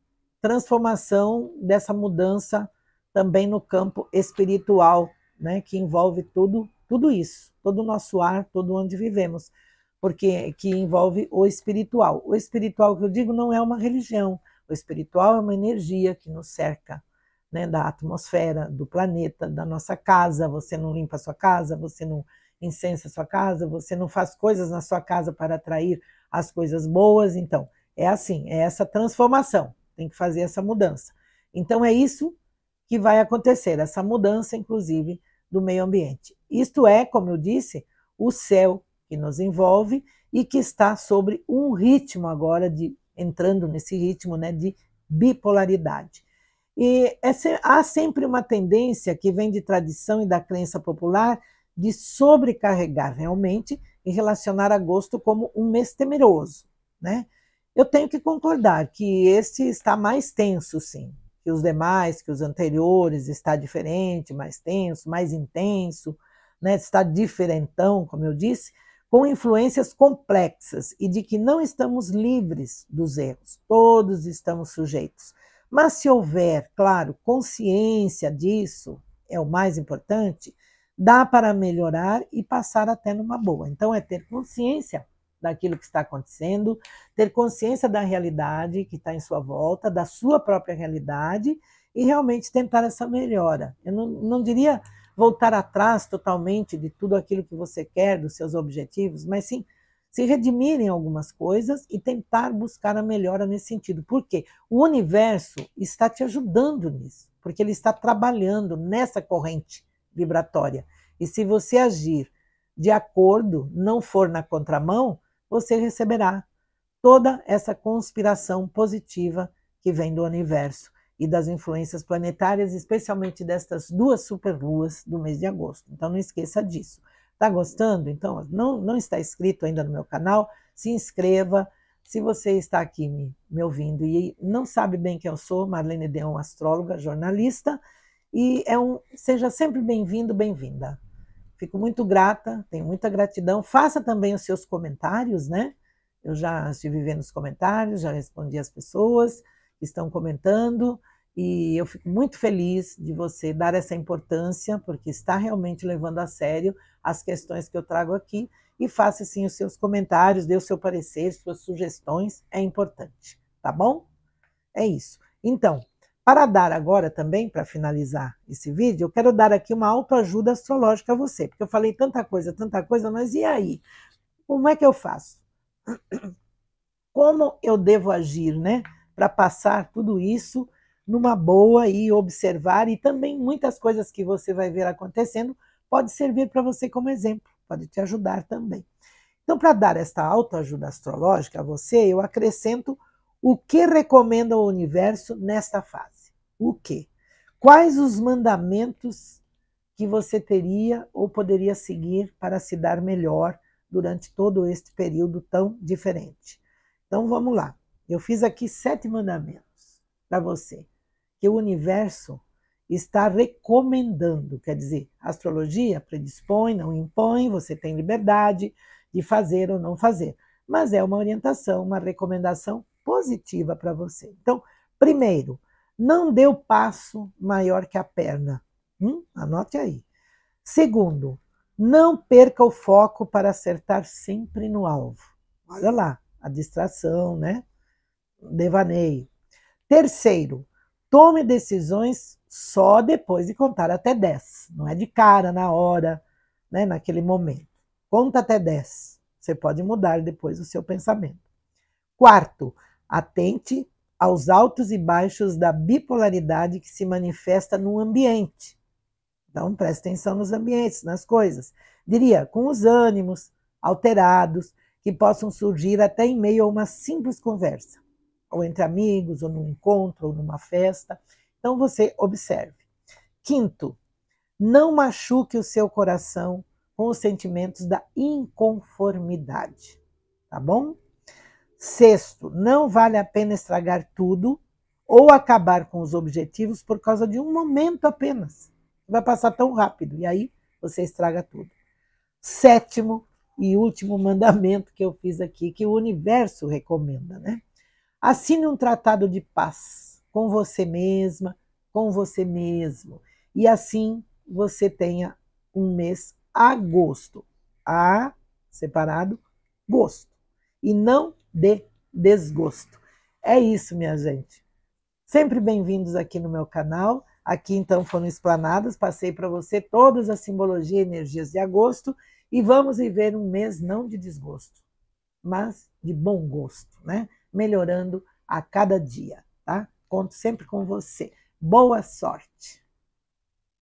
S1: transformação, dessa mudança também no campo espiritual, né, que envolve tudo isso, todo o nosso ar, todo onde vivemos, porque que envolve o espiritual. O espiritual que eu digo não é uma religião, o espiritual é uma energia que nos cerca, né, da atmosfera, do planeta, da nossa casa. Você não limpa a sua casa, você não incensa a sua casa, você não faz coisas na sua casa para atrair as coisas boas. Então, é assim, é essa transformação, tem que fazer essa mudança. Então, é isso que vai acontecer, essa mudança, inclusive, do meio ambiente. Isto é, como eu disse, o céu que nos envolve e que está sobre um ritmo agora, entrando nesse ritmo, né, de bipolaridade. E há sempre uma tendência que vem de tradição e da crença popular de sobrecarregar realmente e relacionar agosto como um mês temeroso, né? Eu tenho que concordar que este está mais tenso, sim, que os demais, que os anteriores, está diferente, mais tenso, mais intenso, né? Está diferentão, como eu disse, com influências complexas e de que não estamos livres dos erros, todos estamos sujeitos. Mas se houver, claro, consciência disso, é o mais importante, dá para melhorar e passar até numa boa. Então, é ter consciência daquilo que está acontecendo, ter consciência da realidade que está em sua volta, da sua própria realidade, e realmente tentar essa melhora. Eu não diria voltar atrás totalmente de tudo aquilo que você quer, dos seus objetivos, mas sim se redimir em algumas coisas e tentar buscar a melhora nesse sentido. Por quê? O universo está te ajudando nisso, porque ele está trabalhando nessa corrente vibratória. E se você agir de acordo, não for na contramão, você receberá toda essa conspiração positiva que vem do universo e das influências planetárias, especialmente destas duas superluas do mês de agosto. Então não esqueça disso. Está gostando? Então, não está inscrito ainda no meu canal? Se inscreva. Se você está aqui me ouvindo e não sabe bem quem eu sou, Marlene Deon, astróloga, jornalista, e seja sempre bem-vindo, bem-vinda. Fico muito grata, tenho muita gratidão. Faça também os seus comentários, né? Eu já estive vendo os comentários, já respondi às pessoas que estão comentando, e eu fico muito feliz de você dar essa importância, porque está realmente levando a sério as questões que eu trago aqui, e faça sim os seus comentários, dê o seu parecer, suas sugestões, é importante, tá bom? É isso. Então, para dar agora também, para finalizar esse vídeo, eu quero dar aqui uma autoajuda astrológica a você, porque eu falei tanta coisa, mas e aí? Como é que eu faço? Como eu devo agir, né? Para passar tudo isso numa boa e observar, e também muitas coisas que você vai ver acontecendo pode servir para você como exemplo, pode te ajudar também. Então, para dar esta autoajuda astrológica a você, eu acrescento o que recomenda o universo nesta fase. O quê? Quais os mandamentos que você teria ou poderia seguir para se dar melhor durante todo este período tão diferente? Então, vamos lá. Eu fiz aqui 7 mandamentos para você, que o universo está recomendando. Quer dizer, a astrologia predispõe, não impõe, você tem liberdade de fazer ou não fazer. Mas é uma orientação, uma recomendação positiva para você. Então, primeiro, não dê o passo maior que a perna. Anote aí. Segundo, não perca o foco para acertar sempre no alvo. Olha lá, a distração, né? O devaneio. Terceiro, tome decisões só depois de contar até 10. Não é de cara, na hora, né? Naquele momento. Conta até 10. Você pode mudar depois o seu pensamento. Quarto, atente aos altos e baixos da bipolaridade que se manifesta no ambiente. Então, preste atenção nos ambientes, nas coisas. Diria, com os ânimos alterados, que possam surgir até em meio a uma simples conversa, ou entre amigos, ou num encontro, ou numa festa. Então, você observe. Quinto, não machuque o seu coração com os sentimentos da inconformidade, tá bom? Sexto, não vale a pena estragar tudo ou acabar com os objetivos por causa de um momento apenas. Vai passar tão rápido, e aí você estraga tudo. Sétimo e último mandamento que eu fiz aqui, que o universo recomenda, né? Assine um tratado de paz com você mesma, com você mesmo. E assim você tenha um mês agosto. A separado, gosto. E não de desgosto. É isso, minha gente. Sempre bem-vindos aqui no meu canal. Aqui, então, foram explanadas. Passei para você todas as simbologias e energias de agosto. E vamos viver um mês não de desgosto, mas de bom gosto, né? Melhorando a cada dia, tá? Conto sempre com você. Boa sorte!